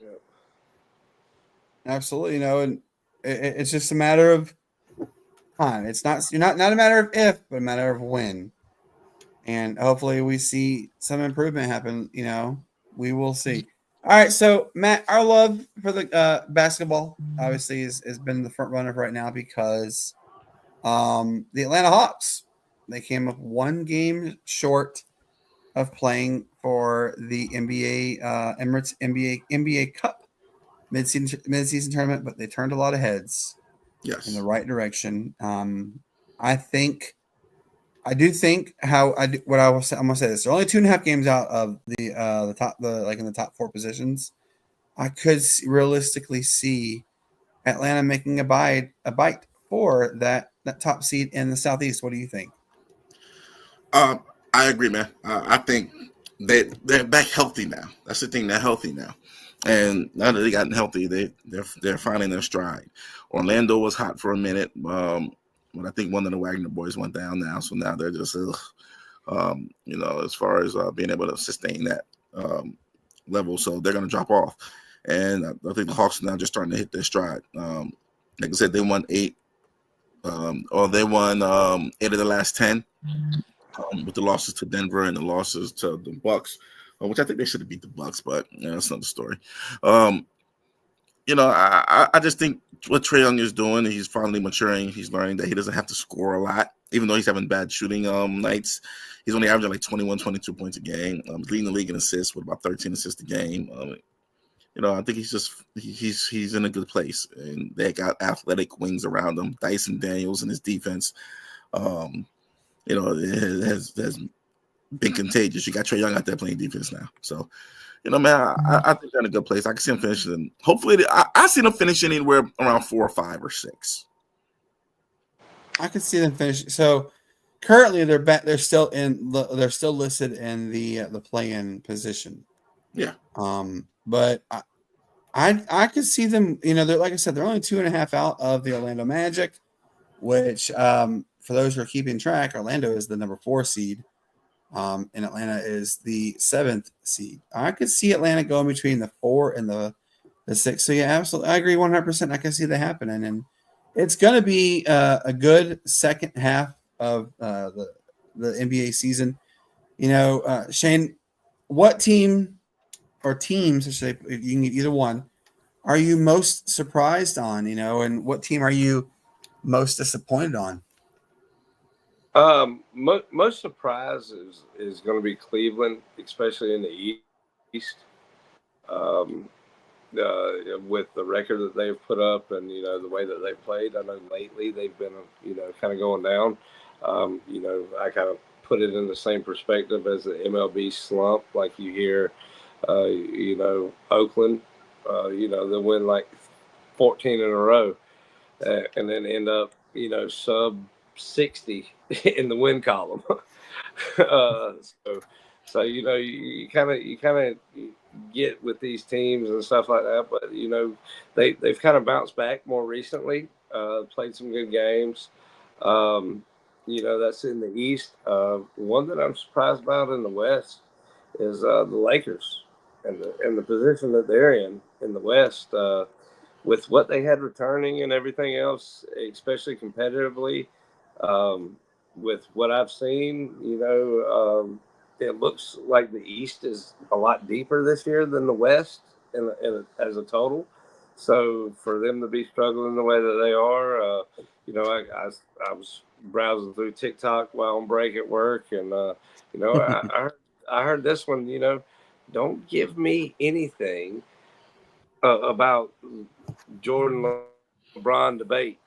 Yep. Absolutely, and it's just a matter of time. It's not a matter of if, but a matter of when. And hopefully we see some improvement happen. We will see. All right, so Matt, our love for the basketball obviously has been the front runner right now because the Atlanta Hawks, they came up one game short of playing for the NBA Emirates NBA Cup mid-season tournament, but they turned a lot of heads in the right direction. I'm gonna say this. They're only 2.5 games out of the top, in the top 4 positions. I could realistically see Atlanta making a bite for that top seed in the Southeast. What do you think? I agree, man. I think they're back healthy now. That's the thing. They're healthy now, and now that they gotten healthy, they're finding their stride. Orlando was hot for a minute. But I think one of the Wagner boys went down now, so now they're just, as far as being able to sustain that level, so they're going to drop off. And I think the Hawks are now just starting to hit their stride. Like I said, they won 8, or they won 8 of the last 10, with the losses to Denver and the losses to the Bucks, which I think they should have beat the Bucks, but that's another story. I just think what Trae Young is doing, he's finally maturing. He's learning that he doesn't have to score a lot, even though he's having bad shooting nights. He's only averaging like 21, 22 points a game. Leading the league in assists with about 13 assists a game. I think he's in a good place, and they got athletic wings around him. Dyson Daniels and his defense, it has been contagious. You got Trae Young out there playing defense now, so man, I think they're in a good place. I can see them finishing. Hopefully, I see them finishing anywhere around 4 or 5 or 6. I can see them finish. So currently, they're still listed in the play-in position. Yeah. But I could see them. They're, like I said, they're only 2.5 out of the Orlando Magic, which for those who are keeping track, Orlando is the number 4 seed. And Atlanta is the 7th seed. I could see Atlanta going between the 4 and the 6. So yeah, absolutely, I agree 100%. I can see that happening, and it's going to be a good second half of the NBA season. Shane, what team or teams, I should say, if you can get either one, are you most surprised on? And what team are you most disappointed on? Most surprise is going to be Cleveland, especially in the East. With the record that they've put up and the way that they've played, I know lately they've been kind of going down. I kind of put it in the same perspective as the MLB slump. Like you hear, Oakland, they'll win like 14 in a row, and then end up sub 60 in the win column. So you kind of get with these teams and stuff like that, but they've kind of bounced back more recently. Played some good games. That's in the East. One that I'm surprised about in the West is the Lakers and the position that they're in the West, with what they had returning and everything else, especially competitively. With what I've seen, it looks like the East is a lot deeper this year than the West as a total. So for them to be struggling the way that they are, I was browsing through TikTok while on break at work, and I heard this one. Don't give me anything about Jordan LeBron debate.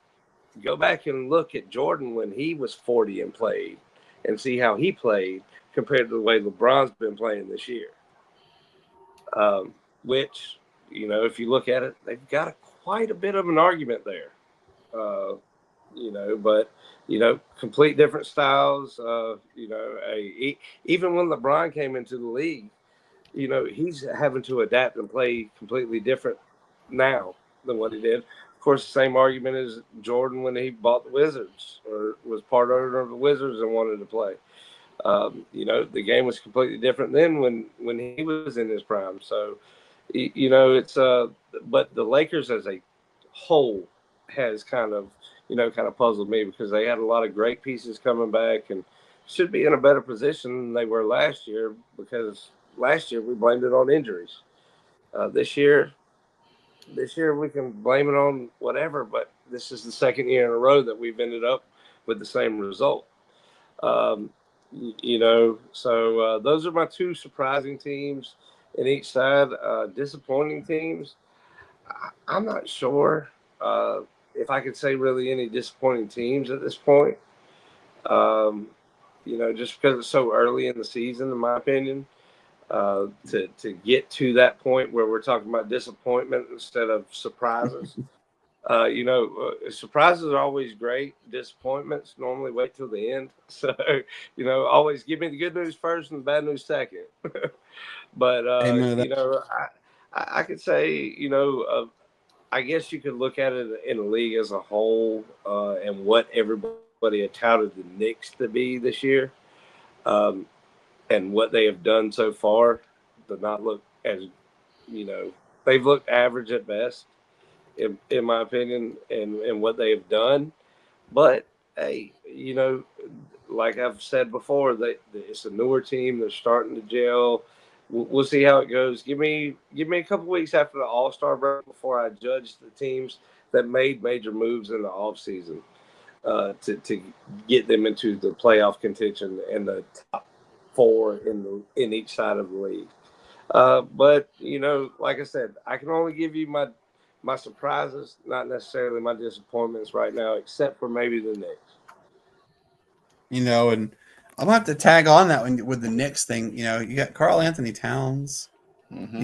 Go back and look at Jordan when he was 40 and played, and see how he played compared to the way LeBron's been playing this year. Which, if you look at it, they've got quite a bit of an argument there. But complete different styles. Even when LeBron came into the league, he's having to adapt and play completely different now than what he did. Of course, the same argument as Jordan when he bought the Wizards or was part owner of the Wizards and wanted to play. The game was completely different then when he was in his prime. So, it's but the Lakers as a whole has kind of puzzled me, because they had a lot of great pieces coming back and should be in a better position than they were last year, because last year we blamed it on injuries. This year we can blame it on whatever, but this is the second year in a row that we've ended up with the same result. So those are my two surprising teams in each side. Disappointing tems, I'm not sure if I could say really any disappointing teams at this point. Just because it's so early in the season, in my opinion. To get to that point where we're talking about disappointment instead of surprises. Surprises are always great. Disappointments normally wait till the end. So, always give me the good news first and the bad news second. But, I could say, I guess you could look at it in the league as a whole, and what everybody had touted the Knicks to be this year. And what they have done so far does not look as, they've looked average at best, in my opinion, and what they have done. But, hey, like I've said before, it's a newer team. They're starting to gel. We'll see how it goes. Give me a couple weeks after the All-Star break before I judge the teams that made major moves in the offseason to get them into the playoff contention and the top 4 in each side of the league. But like I said, I can only give you my surprises, not necessarily my disappointments right now, except for maybe the Knicks. And I'm gonna have to tag on that one with the Knicks thing. You got Karl Anthony Towns. Mm-hmm.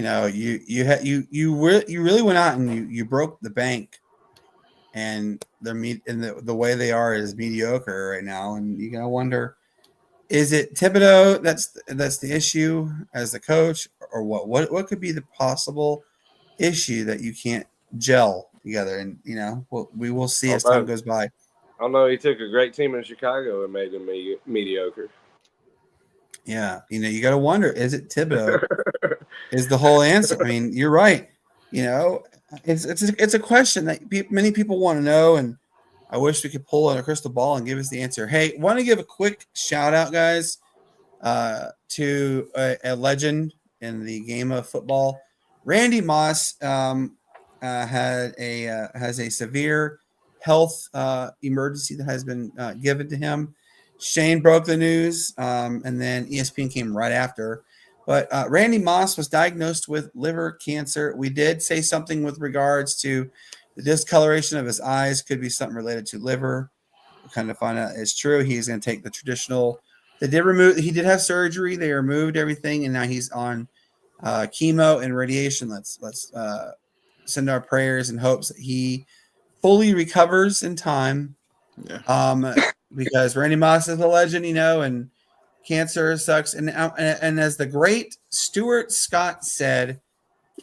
You really went out and you broke the bank, and the way they are is mediocre right now, and you gotta wonder, is it Thibodeau that's the issue as the coach, or what could be the possible issue that you can't gel together? And we will see as time goes by. I don't know. He took a great team in Chicago and made them mediocre. Yeah, you got to wonder, is it Thibodeau? Is the whole answer? I mean, you're right. It's a question that many people want to know, and I wish we could pull out a crystal ball and give us the answer. Hey, want to give a quick shout out, guys, to a legend in the game of football. Randy Moss has a severe health emergency that has been given to him. Shane broke the news, and then ESPN came right after. But Randy Moss was diagnosed with liver cancer. We did say something with regards to the discoloration of his eyes. Could be something related to liver. We kind of find out it's true. He's going to take the traditional. He did have surgery. They removed everything, and now he's on chemo and radiation. Let's send our prayers and hopes that he fully recovers in time. Yeah. Because Randy Moss is a legend, and cancer sucks. And as the great Stuart Scott said,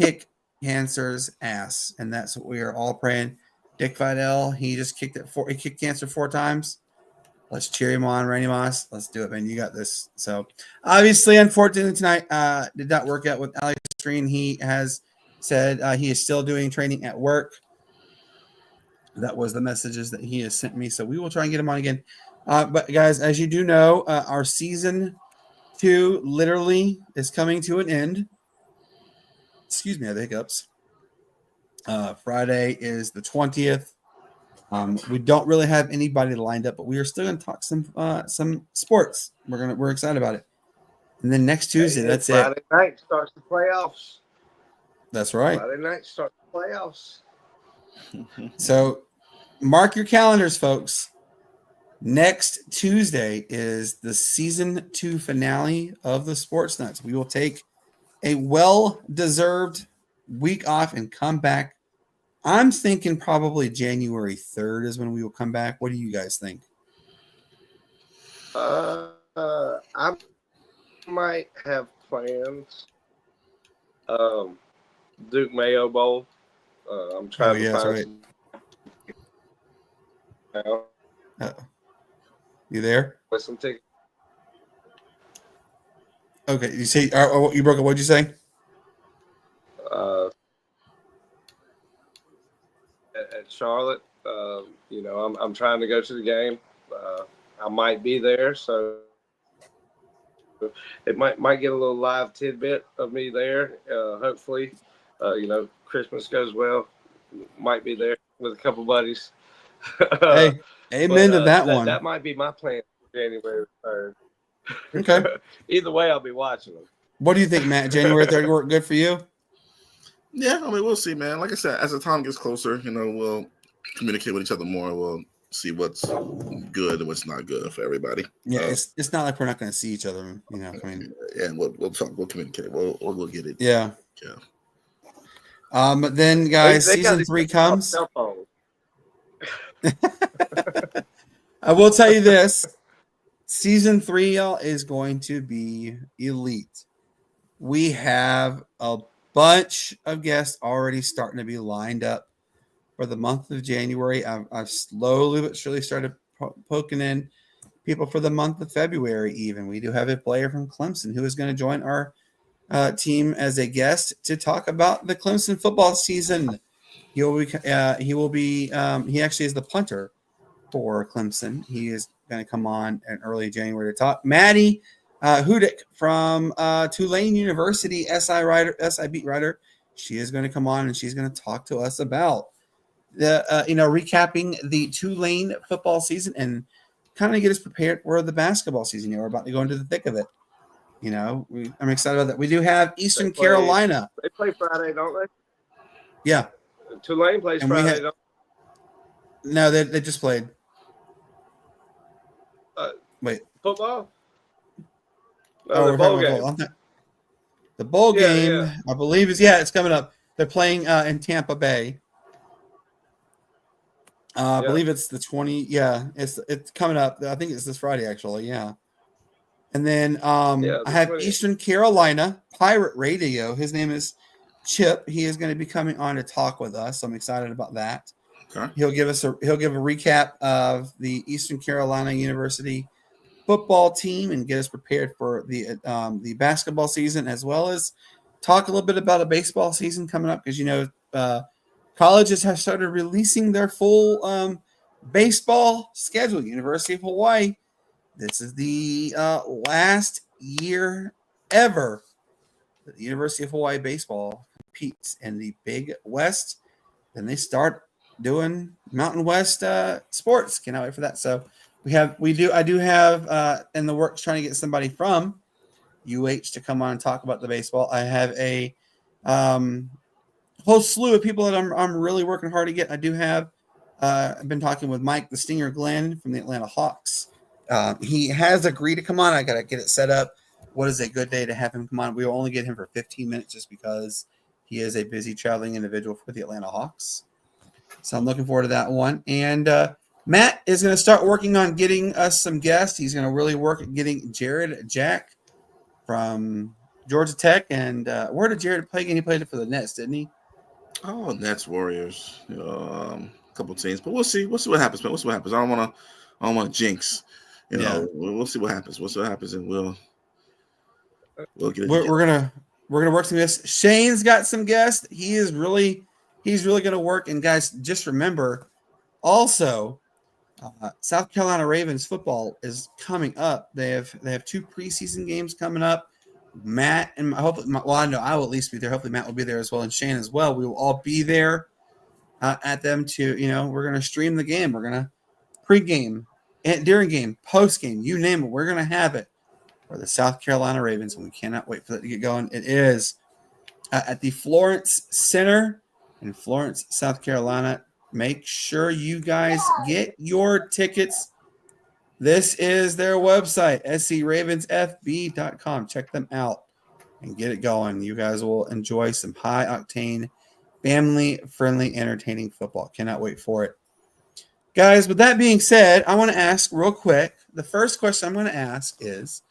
kick cancer's ass. And that's what we are all praying. Dick Vidal, he just kicked cancer 4 times. Let's cheer him on, Randy Moss. Let's do it, man. You got this. So obviously, unfortunately, tonight did not work out with Alex Green. He has said he is still doing training at work. That was the messages that he has sent me. So we will try and get him on again. But guys, as you do know, our season 2 literally is coming to an end. Excuse me, I have the hiccups. Friday is the 20th. We don't really have anybody lined up, but we are still going to talk some sports. We're excited about it. And then next Tuesday, that's Friday it. Friday night starts the playoffs. That's right. Friday night starts the playoffs. So mark your calendars, folks. Next Tuesday is the season 2 finale of the Sportz Nutz. We will take a well-deserved week off and come back. I'm thinking probably January 3rd is when we will come back. What do you guys think? I might have plans. Duke Mayo Bowl. I'm trying to find some. You there? With some tickets. Okay, you say you broke up. What'd you say? At Charlotte, I'm trying to go to the game. I might be there, so it might get a little live tidbit of me there. Hopefully, Christmas goes well. Might be there with a couple buddies. Hey, amen to that one. That might be my plan for January 3rd. Okay. Either way, I'll be watching them. What do you think, Matt? January 3rd work good for you? Yeah, I mean, we'll see, man. Like I said, as the time gets closer, we'll communicate with each other more. We'll see what's good and what's not good for everybody. Yeah, it's not like we're not going to see each other. I mean, yeah, we'll talk. We'll communicate. We'll get it. Yeah. But then, guys, season 3 comes. I will tell you this: season 3, y'all, is going to be elite. We have a bunch of guests already starting to be lined up for the month of January. I've slowly but surely started poking in people for the month of February. Even we do have a player from Clemson who is going to join our team as a guest to talk about the Clemson football season. He actually is the punter for Clemson. He is going to come on in early January to talk. Maddie Hudick from Tulane University, SI beat writer. She is going to come on and she's going to talk to us about the recapping the Tulane football season and kind of get us prepared for the basketball season. We're about to go into the thick of it. I'm excited about that. We do have Eastern They play- Carolina. They play Friday, don't they? Yeah. Tulane plays And we Friday. had- Don't No, they just played. Wait. football? No, Oh, the we're bowl talking game. about football. The bowl Yeah, game, yeah. I believe, it's coming up. They're playing in Tampa Bay. I believe it's the 20. Yeah, it's coming up. I think it's this Friday, actually. Yeah. And then I have 20th. Eastern Carolina Pirate Radio. His name is Chip. He is going to be coming on to talk with us. So I'm excited about that. Okay. He'll give a recap of the Eastern Carolina University football team and get us prepared for the basketball season, as well as talk a little bit about a baseball season coming up, because colleges have started releasing their full baseball schedule. University of Hawaii, this is the last year ever that the University of Hawaii baseball competes in the Big West. Then they start doing Mountain West sports. Cannot wait for that. So I do have in the works trying to get somebody from UH to come on and talk about the baseball. I have a whole slew of people that I'm really working hard to get. I do have I've been talking with Mike the Stinger Glenn from the Atlanta Hawks. He has agreed to come on. I got to get it set up. What is a good day to have him come on? We will only get him for 15 minutes just because he is a busy traveling individual for the Atlanta Hawks. So I'm looking forward to that one. And Matt is going to start working on getting us some guests. He's going to really work at getting Jared Jack from Georgia Tech. And where did Jared play again? He played it for the Nets, didn't he? Oh, Nets, Warriors, a couple teams, but we'll see. We'll see what happens, man. We'll see what happens. I don't want to jinx. We'll see what happens. We'll see what happens, and we'll get it. We're gonna work some guests. Shane's got some guests. He's really gonna work. And guys, just remember, also, South Carolina Ravens football is coming up. They have 2 preseason games coming up. Matt and I know I will at least be there. Hopefully Matt will be there as well, and Shane as well. We will all be there at them to, we're going to stream the game. We're going to pregame, and during game, post game, you name it. We're going to have it for the South Carolina Ravens, and we cannot wait for that to get going. It is at the Florence Center in Florence, South Carolina. Make sure you guys get your tickets. This is their website, scravensfb.com. Check them out and get it going. You guys will enjoy some high-octane, family-friendly, entertaining football. Cannot wait for it. Guys, with that being said, I want to ask real quick. The first question I'm going to ask is,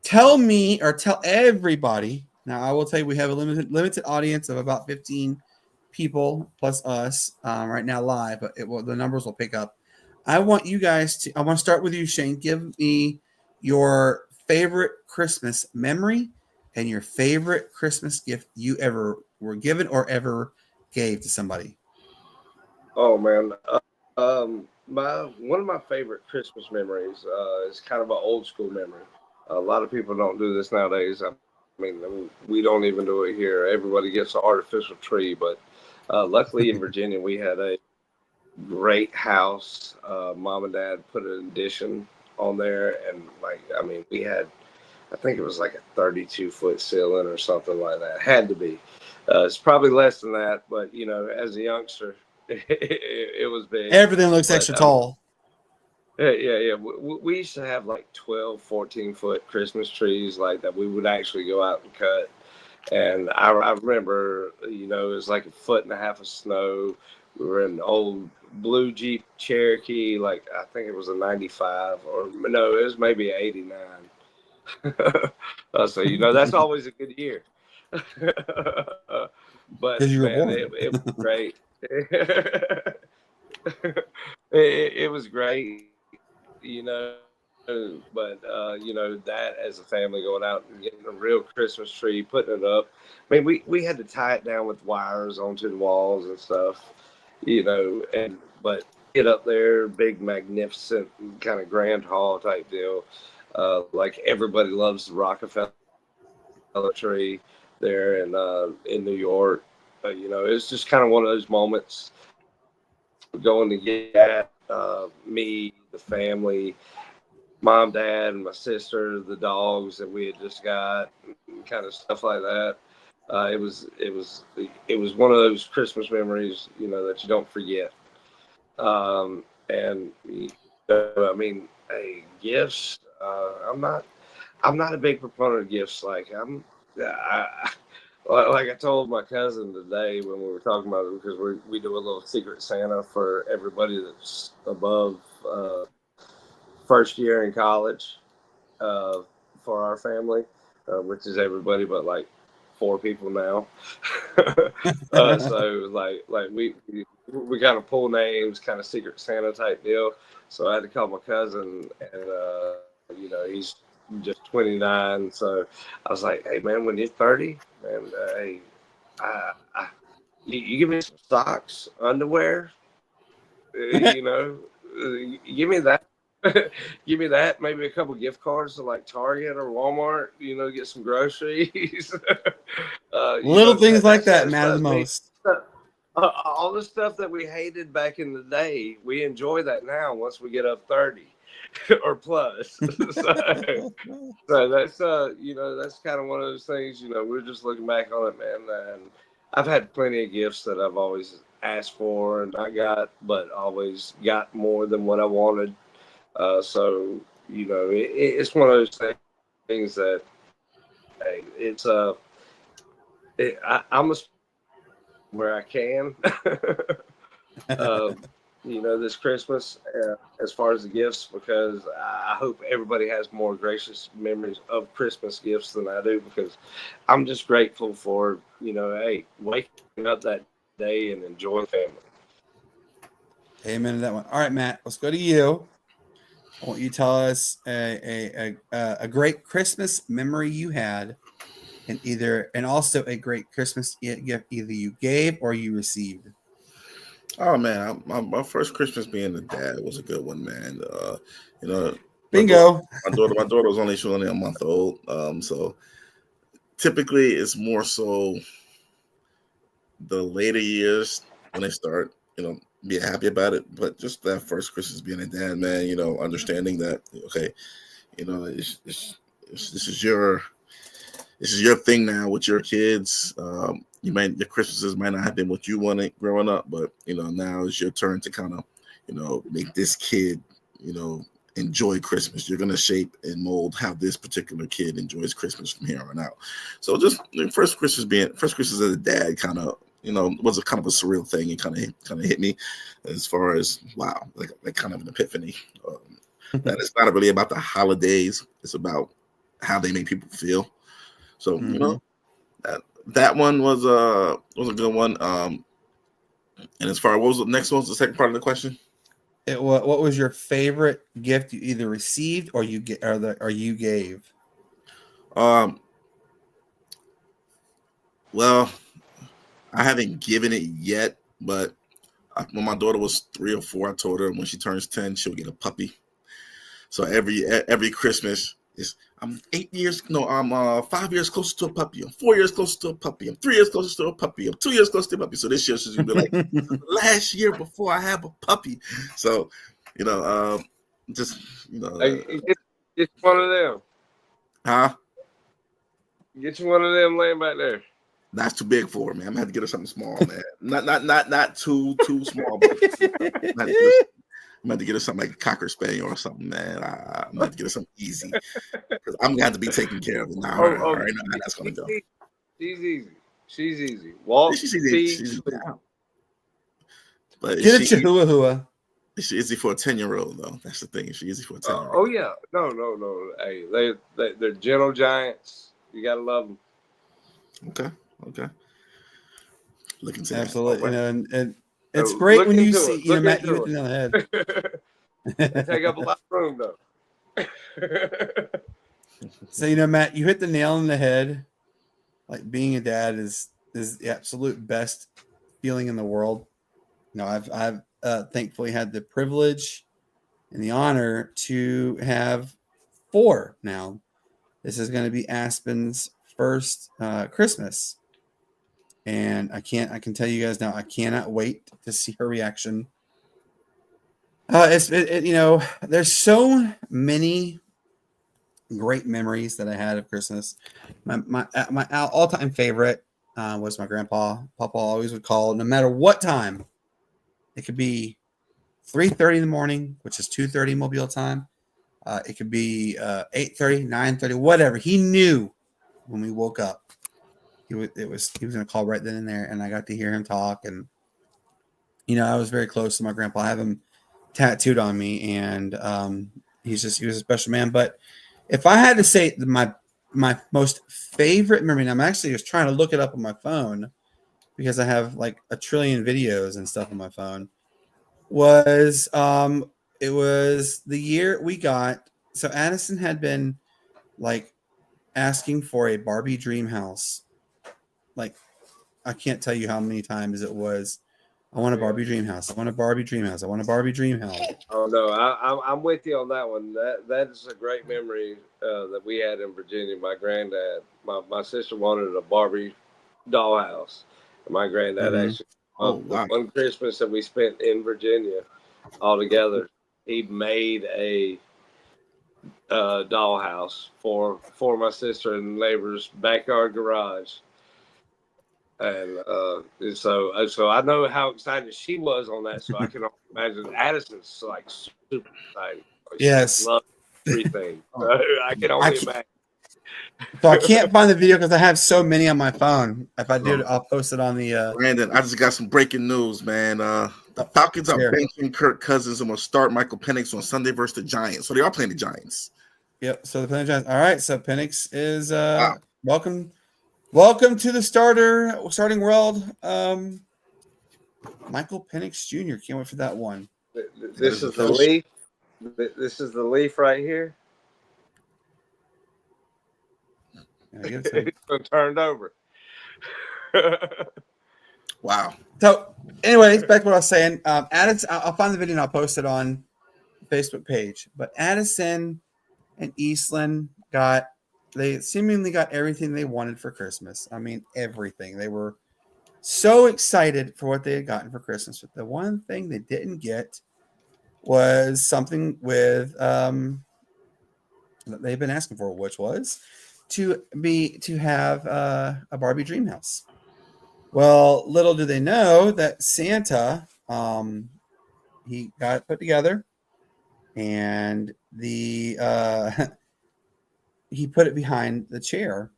tell me or tell everybody. Now, I will tell you we have a limited audience of about 15 people plus us right now live, but the numbers will pick up. I want you guys I want to start with you, Shane. Give me your favorite Christmas memory and your favorite Christmas gift you ever were given or ever gave to somebody. Oh man, one of my favorite Christmas memories is kind of an old school memory. A lot of people don't do this nowadays. I mean, we don't even do it here. Everybody gets an artificial tree, but luckily in Virginia we had a great house. Mom and Dad put an addition on there, and we had, I think it was like a 32-foot ceiling or something like that. Had to be. It's probably less than that, but as a youngster, it was big. Everything looks extra tall. Yeah. We used to have like 12, 14-foot Christmas trees like that. We would actually go out and cut. And I remember, it was like 1.5 feet of snow. We were in an old blue Jeep Cherokee, like I think it was a 95, or no, it was maybe an 89. So that's always a good year. But man, it was great. It was great, But that as a family going out and getting a real Christmas tree, putting it up. I mean, we had to tie it down with wires onto the walls and stuff, but get up there, big, magnificent, kind of grand hall type deal. Like everybody loves the Rockefeller tree there in New York. It's just kind of one of those moments going to get me, the family, mom, dad, and my sister, the dogs that we had just got, and kind of stuff like that. It was one of those Christmas memories, that you don't forget. And I mean, hey, gifts. I'm not a big proponent of gifts. Like I told my cousin today when we were talking about it, because we do a little secret Santa for everybody that's above first year in college, uh, for our family, which is everybody but like 4 people now. So we kind of pull names, kind of secret Santa type deal. So I had to call my cousin, and he's just 29. So I was like, "Hey man, when you're 30, man, hey, you give me some socks, underwear, give me that." Give me that, maybe a couple gift cards to like Target or Walmart, get some groceries. Little things like that matter the satisfies me. most. All the stuff that we hated back in the day, we enjoy that now once we get up 30 or plus. So that's that's kind of one of those things. We're just looking back on it, man. And I've had plenty of gifts that I've always asked for and I got, but always got more than what I wanted. So it's one of those things that, hey, I'm a where I can, this Christmas, as far as the gifts, because I hope everybody has more gracious memories of Christmas gifts than I do, because I'm just grateful for, hey, waking up that day and enjoying family. Amen to that one. All right, Matt, let's go to you. I want you to tell us a great Christmas memory you had, and also a great Christmas gift either you gave or you received. Oh man, my first Christmas being a dad was a good one, man. Bingo. My daughter was only a month old. So typically it's more so the later years when they start, be happy about it. But just that first Christmas being a dad, man, understanding that, okay, this is your thing now with your kids. The Christmases might not have been what you wanted growing up, but now it's your turn to kind of, make this kid, enjoy Christmas. You're gonna shape and mold how this particular kid enjoys Christmas from here on out. So just first Christmas as a dad kind of, was a kind of a surreal thing. It kind of hit me as far as wow, like kind of an epiphany. That it's not really about the holidays; it's about how they make people feel. So that one was a good one. And as far as what was the next one? Was the second part of the question? What was your favorite gift you either received or you gave? Well, I haven't given it yet, but when my daughter was 3 or 4, I told her when she turns 10, she'll get a puppy. So every Christmas I'm 5 years closer to a puppy. I'm 4 years closer to a puppy. I'm 3 years closer to a puppy. I'm 2 years closer to a puppy. So this year she's gonna be like last year before I have a puppy. So just get one of them. Huh? Get you one of them laying back there. That's too big for her, man. I'm gonna have to get her something small, man. not too small. But I'm gonna have to get her something like a Cocker Spaniel or something, man. I'm gonna have to get her something easy because I'm gonna have to be taken care of. Now, I already know how that's gonna go. She's easy. Walk. She's easy. But Get a chihuahua. Is she easy for a 10-year-old though? That's the thing. Is she easy for a 10-year-old? Oh yeah. No. Hey, they're gentle giants. You gotta love them. Okay. Looking to absolutely, and it's great when you see, Matt, you hit the nail on the head. They take up a lot of room though. So Matt, you hit the nail on the head. Like being a dad is the absolute best feeling in the world. I've thankfully had the privilege and the honor to have 4 now. This is going to be Aspen's first Christmas. And I can tell you guys now, I cannot wait to see her reaction there's so many great memories that I had of Christmas. My all time favorite was my grandpa. Papa always would call no matter what time. It could be 3:30 in the morning, which is 2:30 Mobile time. It could be 8:30, 9:30, whatever. He knew when we woke up. He was going to call right then and there, and I got to hear him talk. And I was very close to my grandpa. I have him tattooed on me, and he was a special man. But if I had to say my most favorite memory, and I'm actually just trying to look it up on my phone because I have like a trillion videos and stuff on my phone, was it was the year we got. So Addison had been like asking for a Barbie dream house. Like, I can't tell you how many times it was. I want a Barbie dream house. I want a Barbie dream house. I want a Barbie dream house. Oh no, I'm with you on that one. That is a great memory that we had in Virginia. My granddad, my sister wanted a Barbie dollhouse. And my granddad actually, one Christmas that we spent in Virginia all together, he made a dollhouse for my sister in the neighbor's backyard garage. And so I know how excited she was on that. So I can imagine Addison's like super excited. Yes, love everything. I can only imagine. So I can't find the video because I have so many on my phone. If I do, I'll post it on the. Brandon, I just got some breaking news, man. The Falcons are benching Kirk Cousins and will start Michael Penix on Sunday versus the Giants. So they are playing the Giants. Yep. So the playing the Giants. All right. So Penix is welcome to the starting world. Michael Penix Jr. Can't wait for that one. This is the leaf. This is the leaf right here. It's turned over. Wow. So, anyways, back to what I was saying. Addison, I'll find the video and I'll post it on the Facebook page. But Addison and Eastland they seemingly got everything they wanted for Christmas. I mean, everything. They were so excited for what they had gotten for Christmas. But the one thing they didn't get was something with that they've been asking for, which was to have a Barbie dream house. Well, little do they know that Santa, he got it put together, and he put it behind the chair.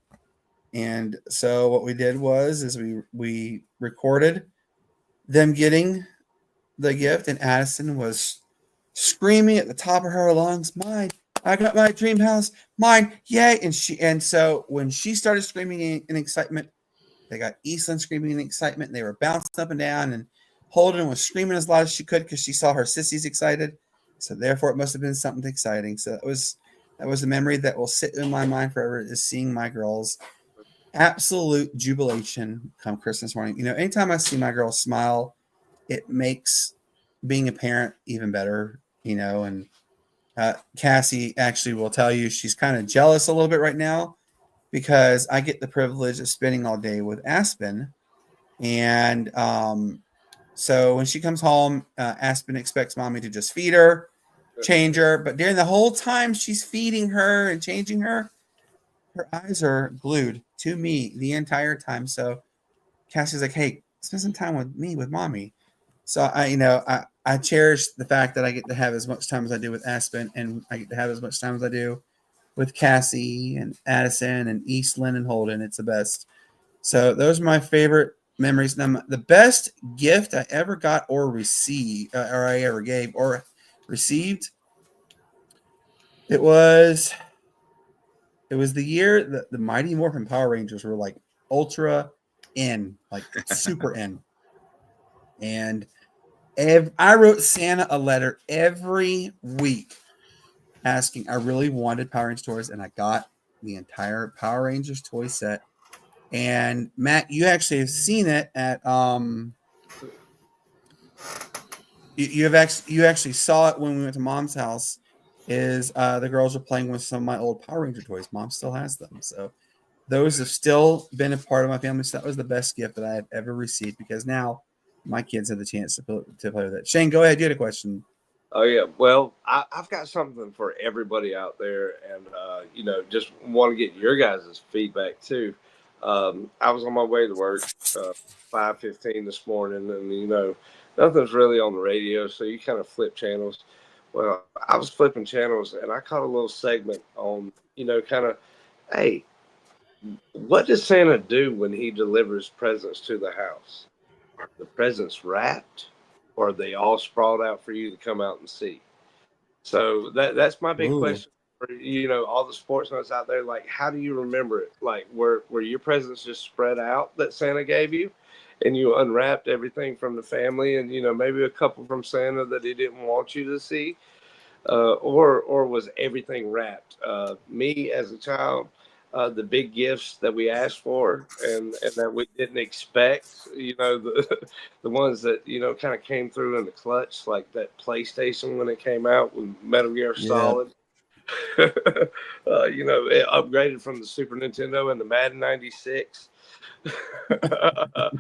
And so what we did is we recorded them getting the gift, and Addison was screaming at the top of her lungs, "Mine! I got my dream house, mine, yay!" And so when she started screaming in excitement, they got Eastland screaming in excitement, and they were bouncing up and down, and Holden was screaming as loud as she could because she saw her sissies excited. So therefore, it must have been something exciting. So that was a memory that will sit in my mind forever, is seeing my girls' absolute jubilation come Christmas morning. Anytime I see my girls smile, it makes being a parent even better. And Cassie actually will tell you she's kind of jealous a little bit right now because I get the privilege of spending all day with Aspen. And so when she comes home, Aspen expects mommy to just feed her, change her. But during the whole time she's feeding her and changing her, her eyes are glued to me the entire time. So Cassie's like, "Hey, spend some time with me, with mommy." So I cherish the fact that I get to have as much time as I do with Aspen, and I get to have as much time as I do with Cassie and Addison and Eastland and Holden. It's the best. So those are my favorite memories. Now, the best gift I ever got or received, or I ever gave or received, it was the year that the Mighty Morphin Power Rangers were like ultra in, like super in. And I wrote Santa a letter every week asking. I really wanted Power Rangers toys, and I got the entire Power Rangers toy set. And Matt, you actually have seen it at you actually saw it when we went to Mom's house. The girls are playing with some of my old Power Ranger toys. Mom still has them, so those have still been a part of my family. So that was the best gift that I have ever received, because now my kids have the chance to play with it. Shane, go ahead. You had a question. Oh yeah. Well, I've got something for everybody out there, and just want to get your guys' feedback too. I was on my way to work, 5:15 this morning, and nothing's really on the radio, so you kind of flip channels. Well, I was flipping channels, and I caught a little segment on, kind of, hey, what does Santa do when he delivers presents to the house? Are the presents wrapped, or are they all sprawled out for you to come out and see? So that's my big Ooh. question for all the sports nuts out there. Like, how do you remember it? Like, were your presents just spread out that Santa gave you, and you unwrapped everything from the family, and maybe a couple from Santa that he didn't want you to see, or was everything wrapped? Me as a child, the big gifts that we asked for and that we didn't expect, the the ones that kind of came through in the clutch, like that PlayStation when it came out with Metal Gear Yeah. Solid. It upgraded from the Super Nintendo and the Madden '96. That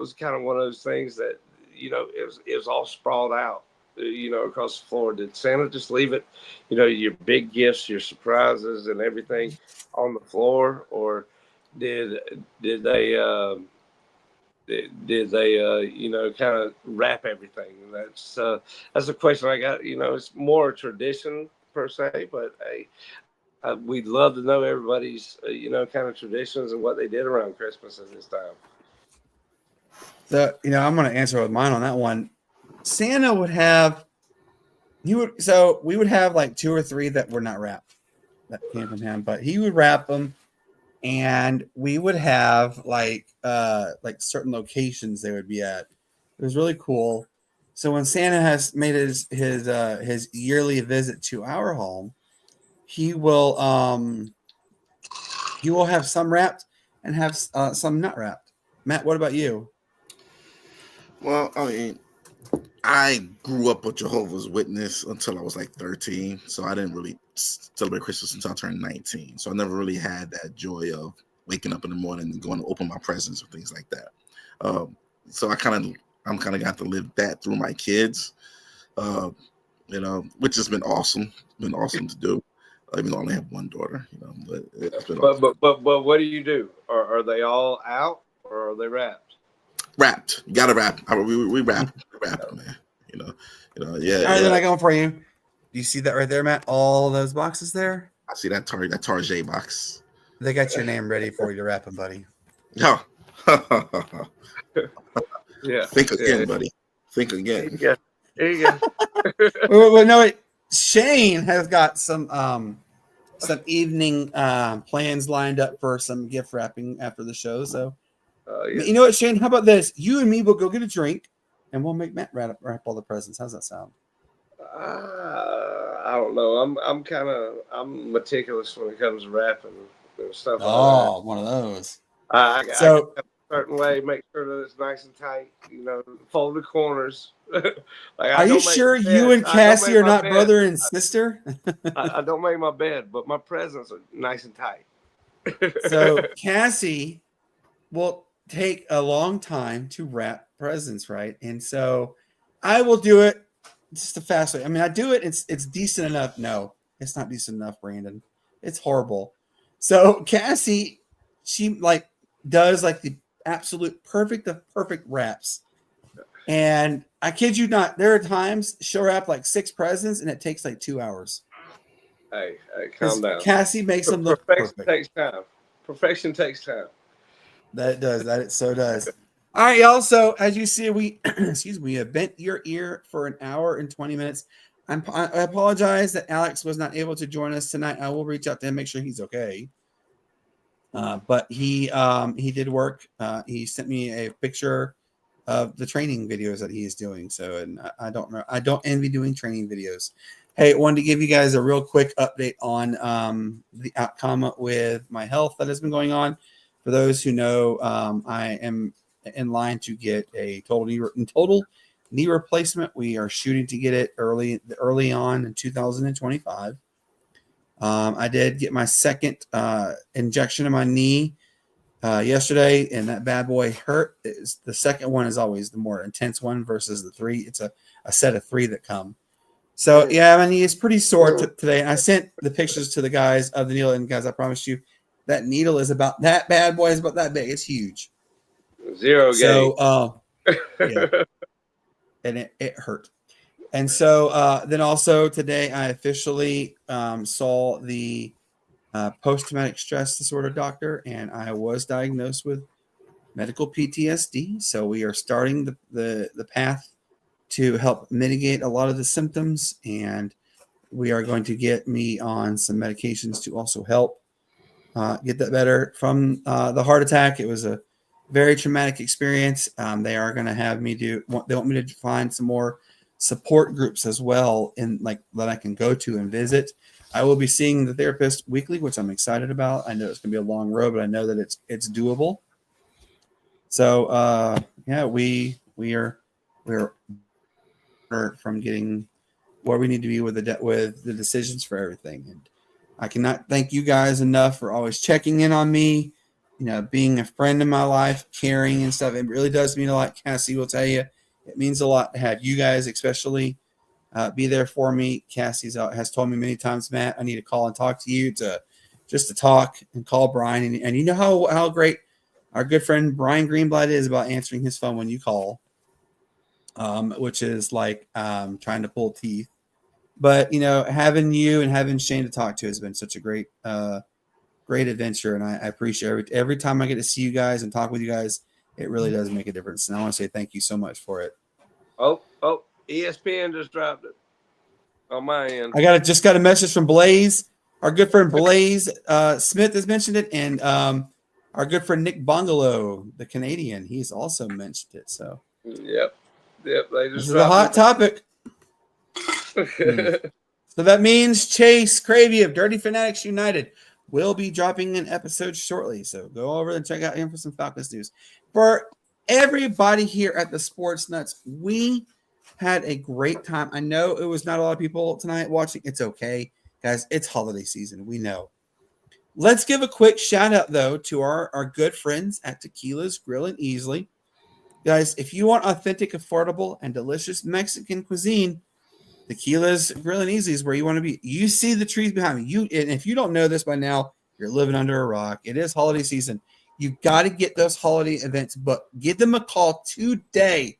was kind of one of those things that it was all sprawled out, across the floor. Did Santa just leave it, your big gifts, your surprises, and everything on the floor, or did they kind of wrap everything? And that's a question I got. It's more a tradition per se, but hey, we'd love to know everybody's kind of traditions and what they did around Christmas at this time. I'm going to answer with mine on that one. Santa would have, so we would have like 2 or 3 that were not wrapped that came from him, but he would wrap them, and we would have like certain locations they would be at. It was really cool. So when Santa has made his yearly visit to our home, he will have some wrapped and have some not wrapped. Matt, what about you? Well, I mean, I grew up a Jehovah's Witness until I was like 13, so I didn't really celebrate Christmas until I turned 19. So I never really had that joy of waking up in the morning and going to open my presents or things like that. So I'm kind of got to live that through my kids, which has been awesome. Been awesome to do. Even though I only have one daughter, but it's been awesome. But what do you do? Are they all out, or are they wrapped? Wrapped. You gotta wrap. We wrap them, man. Yeah. All right, then I go for you. Do you see that right there, Matt? All those boxes there? I see that Target box. They got your name ready for you to wrap them, buddy. Yeah. Yeah. Think again, buddy. Think again. Yeah. There you go. wait. Shane has got some evening plans lined up for some gift wrapping after the show. So, you know what, Shane? How about this? You and me will go get a drink, and we'll make Matt wrap all the presents. How's that sound? I don't know. I'm meticulous when it comes to wrapping and stuff. Oh, one of those. I a certain way, make sure that it's nice and tight. Fold the corners. Are you sure you and Cassie are not brother and sister? I don't make my bed, but my presents are nice and tight. So Cassie will take a long time to wrap presents, right? And so I will do it just the fast way. I mean, I do it. It's decent enough. No, it's not decent enough, Brandon. It's horrible. So Cassie, she does the absolute perfect wraps. And I kid you not, there are times she'll wrap 6 presents and it takes 2 hours. Hey, calm down. Cassie makes them look perfect. Takes time. Perfection takes time. That does. It so does. All right, y'all. So as you see, we we have bent your ear for an hour and 20 minutes. I apologize that Alex was not able to join us tonight. I will reach out to him, make sure he's okay. But he did work. He sent me a picture of the training videos that he is doing. So, and I don't envy doing training videos. Hey, wanted to give you guys a real quick update on the outcome with my health that has been going on. For those who know, I am in line to get a total knee replacement. We are shooting to get it early on in 2025. I did get my second injection in my knee yesterday, and that bad boy hurt. The second one is always the more intense one versus the 3. It's a set of 3 that come. So yeah, my knee is pretty sore today. And I sent the pictures to the guys of the needle, and guys, I promise you, that needle is about that bad boy is about that big. It's huge. 0 gauge. So yeah, and it hurt. And so then also today, I officially saw the post-traumatic stress disorder doctor, and I was diagnosed with medical PTSD. So we are starting the path to help mitigate a lot of the symptoms, and we are going to get me on some medications to also help get that better from the heart attack. It was a very traumatic experience. They are going to have me they want me to find some more support groups as well, and like that I can go to and visit. I will be seeing the therapist weekly, which I'm excited about. I know it's going to be a long road, but I know that it's doable. So yeah, we're from getting where we need to be with the decisions for everything. And I cannot thank you guys enough for always checking in on me, being a friend in my life, caring and stuff. It really does mean a lot. Cassie will tell you, it means a lot to have you guys, especially be there for me. Cassie has told me many times, Matt, I need to call and talk to you to talk and call Brian. And you know how great our good friend Brian Greenblatt is about answering his phone when you call. Which is like trying to pull teeth. But, having you and having Shane to talk to has been such a great adventure. And I appreciate every time I get to see you guys and talk with you guys, it really does make a difference. And I want to say thank you so much for it. Oh, ESPN just dropped it on my end. I just got a message from Blaze. Our good friend Blaze Smith has mentioned it. And our good friend Nick Bongolo, the Canadian, he's also mentioned it. So, Yep. This is a hot topic. So that means Chase Cravey of Dirty Fanatics United will be dropping an episode shortly. So go over and check out him for some Falcons news. For everybody here at the Sportz Nutz, we had a great time. I know it was not a lot of people tonight watching. It's okay, guys. It's holiday season. We know. Let's give a quick shout out, though, to our good friends at Tequila's Grill and Easily. Guys, if you want authentic, affordable, and delicious Mexican cuisine, Tequila's Grill and Easy is where you want to be. You see the trees behind me. And if you don't know this by now, you're living under a rock. It is holiday season. You've got to get those holiday events booked. Give them a call today.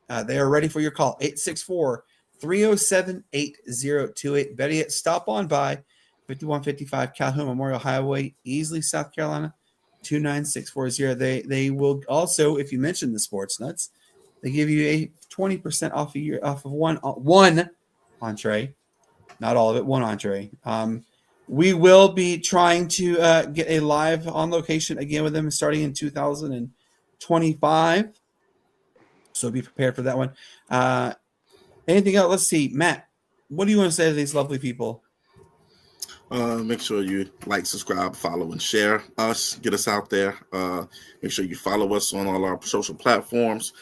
They are ready for your call. 864-307-8028. Better yet, stop on by 5155 Calhoun Memorial Highway, Easley, South Carolina. 29640. They will also, if you mention the Sportz Nutz, they give you a 20% off of one entree, not all of it, one entree. We will be trying to get a live on location again with them starting in 2025. So be prepared for that one. Anything else? Let's see, Matt. What do you want to say to these lovely people? Make sure you like, subscribe, follow, and share us. Get us out there. Make sure you follow us on all our social platforms.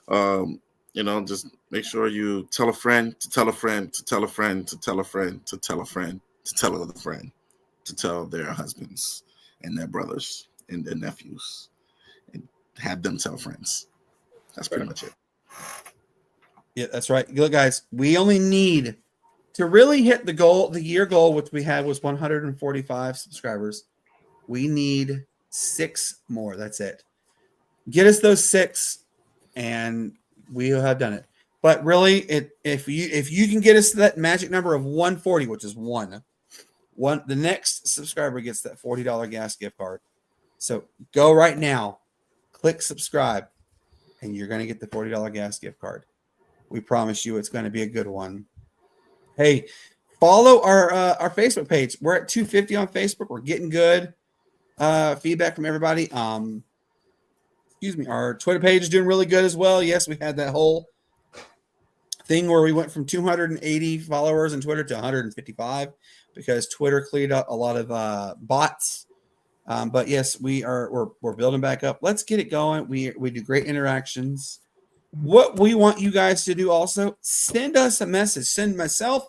Just make sure you tell a friend to tell a friend to tell a friend to tell a friend to tell a friend to tell another friend to tell their husbands and their brothers and their nephews, and have them tell friends. That's pretty much it. Yeah, that's right. Look, guys, we only need to really hit the year goal, which we had was 145 subscribers. We need 6 more. That's it. Get us those 6, and we'll have done it. But really, if you can get us to that magic number of 140, which is one, the next subscriber gets that $40 gas gift card. So go right now, click subscribe, and you're going to get the $40 gas gift card. We promise you it's going to be a good one. Hey, follow our Facebook page. We're at 250 on Facebook. We're getting good feedback from everybody. Our Twitter page is doing really good as well. Yes, we had that whole thing where we went from 280 followers on Twitter to 155 because Twitter cleared out a lot of bots. But yes, we're building back up. Let's get it going. We do great interactions. What we want you guys to do also, send us a message. Send myself,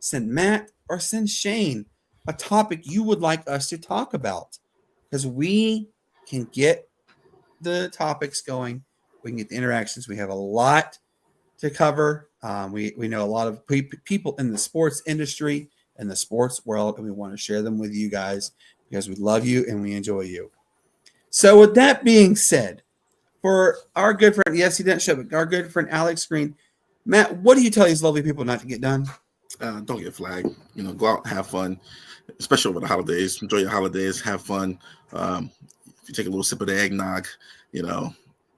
send Matt, or send Shane a topic you would like us to talk about. Because we can get the topics going. We can get the interactions. We have a lot to cover. We know a lot of people in the sports industry and the sports world, and we want to share them with you guys because we love you and we enjoy you. So with that being said, for our good friend, yes, he didn't show, but our good friend Alex Green, Matt, what do you tell these lovely people not to get done? Don't get flagged. Go out, have fun, especially over the holidays. Enjoy your holidays, have fun. If you take a little sip of the eggnog,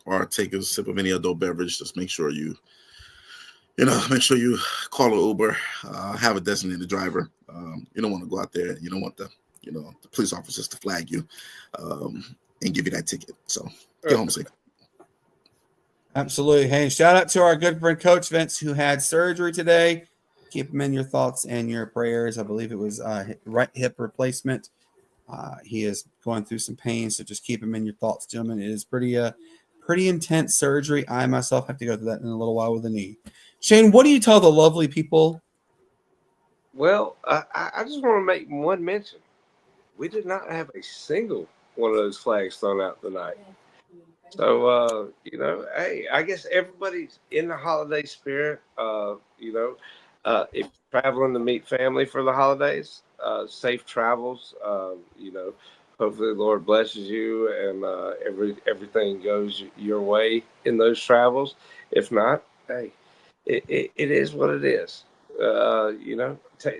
or take a sip of any adult beverage, just make sure you call an Uber, have a designated driver. You don't want to go out there. You don't want the police officers to flag you and give you that ticket. So get home safe. Absolutely. Hey, shout out to our good friend Coach Vince, who had surgery today. Keep him in your thoughts and your prayers. I believe it was right hip replacement. He is going through some pain, so just keep him in your thoughts, gentlemen. It is pretty intense surgery. I myself have to go through that in a little while with the knee. Shane, what do you tell the lovely people? Well, I just want to make one mention. We did not have a single one of those flags thrown out tonight. So, hey, I guess everybody's in the holiday spirit. If you're traveling to meet family for the holidays, safe travels. Hopefully the Lord blesses you and everything goes your way in those travels. If not, hey, it is what it is.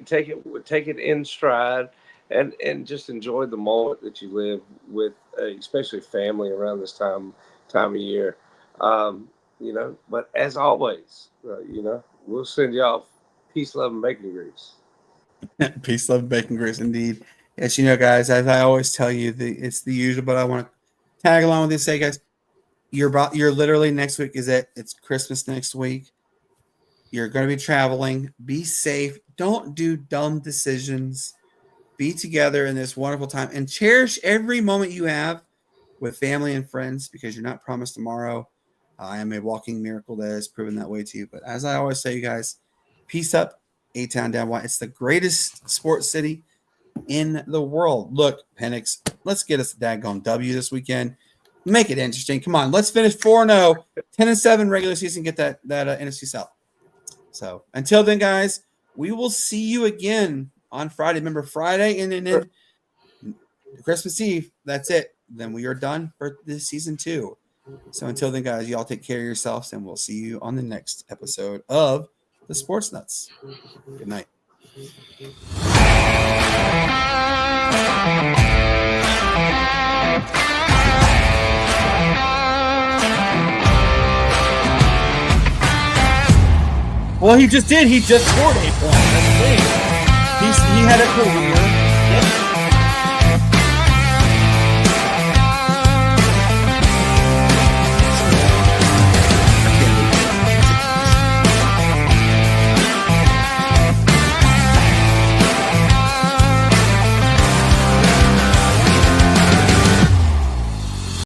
Take it in stride and just enjoy the moment that you live with, especially family around this time of year. But as always, we'll send y'all peace, love, and bacon grease. Peace, love, bacon grease, indeed. Yes, guys, as I always tell you, it's the usual, but I want to tag along with this. Say, guys, you're literally next week it's Christmas next week. You're going to be traveling. Be safe. Don't do dumb decisions. Be together in this wonderful time and cherish every moment you have with family and friends because you're not promised tomorrow. I am a walking miracle that has proven that way to you. But as I always say, you guys, peace up, A-Town down wide. It's the greatest sports city in the world. Look, Penix, let's get us a daggone W this weekend. Make it interesting. Come on, let's finish 4-0, 10-7 regular season, get that NFC South. So until then, guys, we will see you again on Friday. Remember, Friday and then Christmas Eve. That's it. Then we are done for this season 2. So until then, guys, y'all take care of yourselves, and we'll see you on the next episode of the Sportz Nutz. Good night. Well, he just did. He just scored 8 points. That's the thing. He had a career. Yep.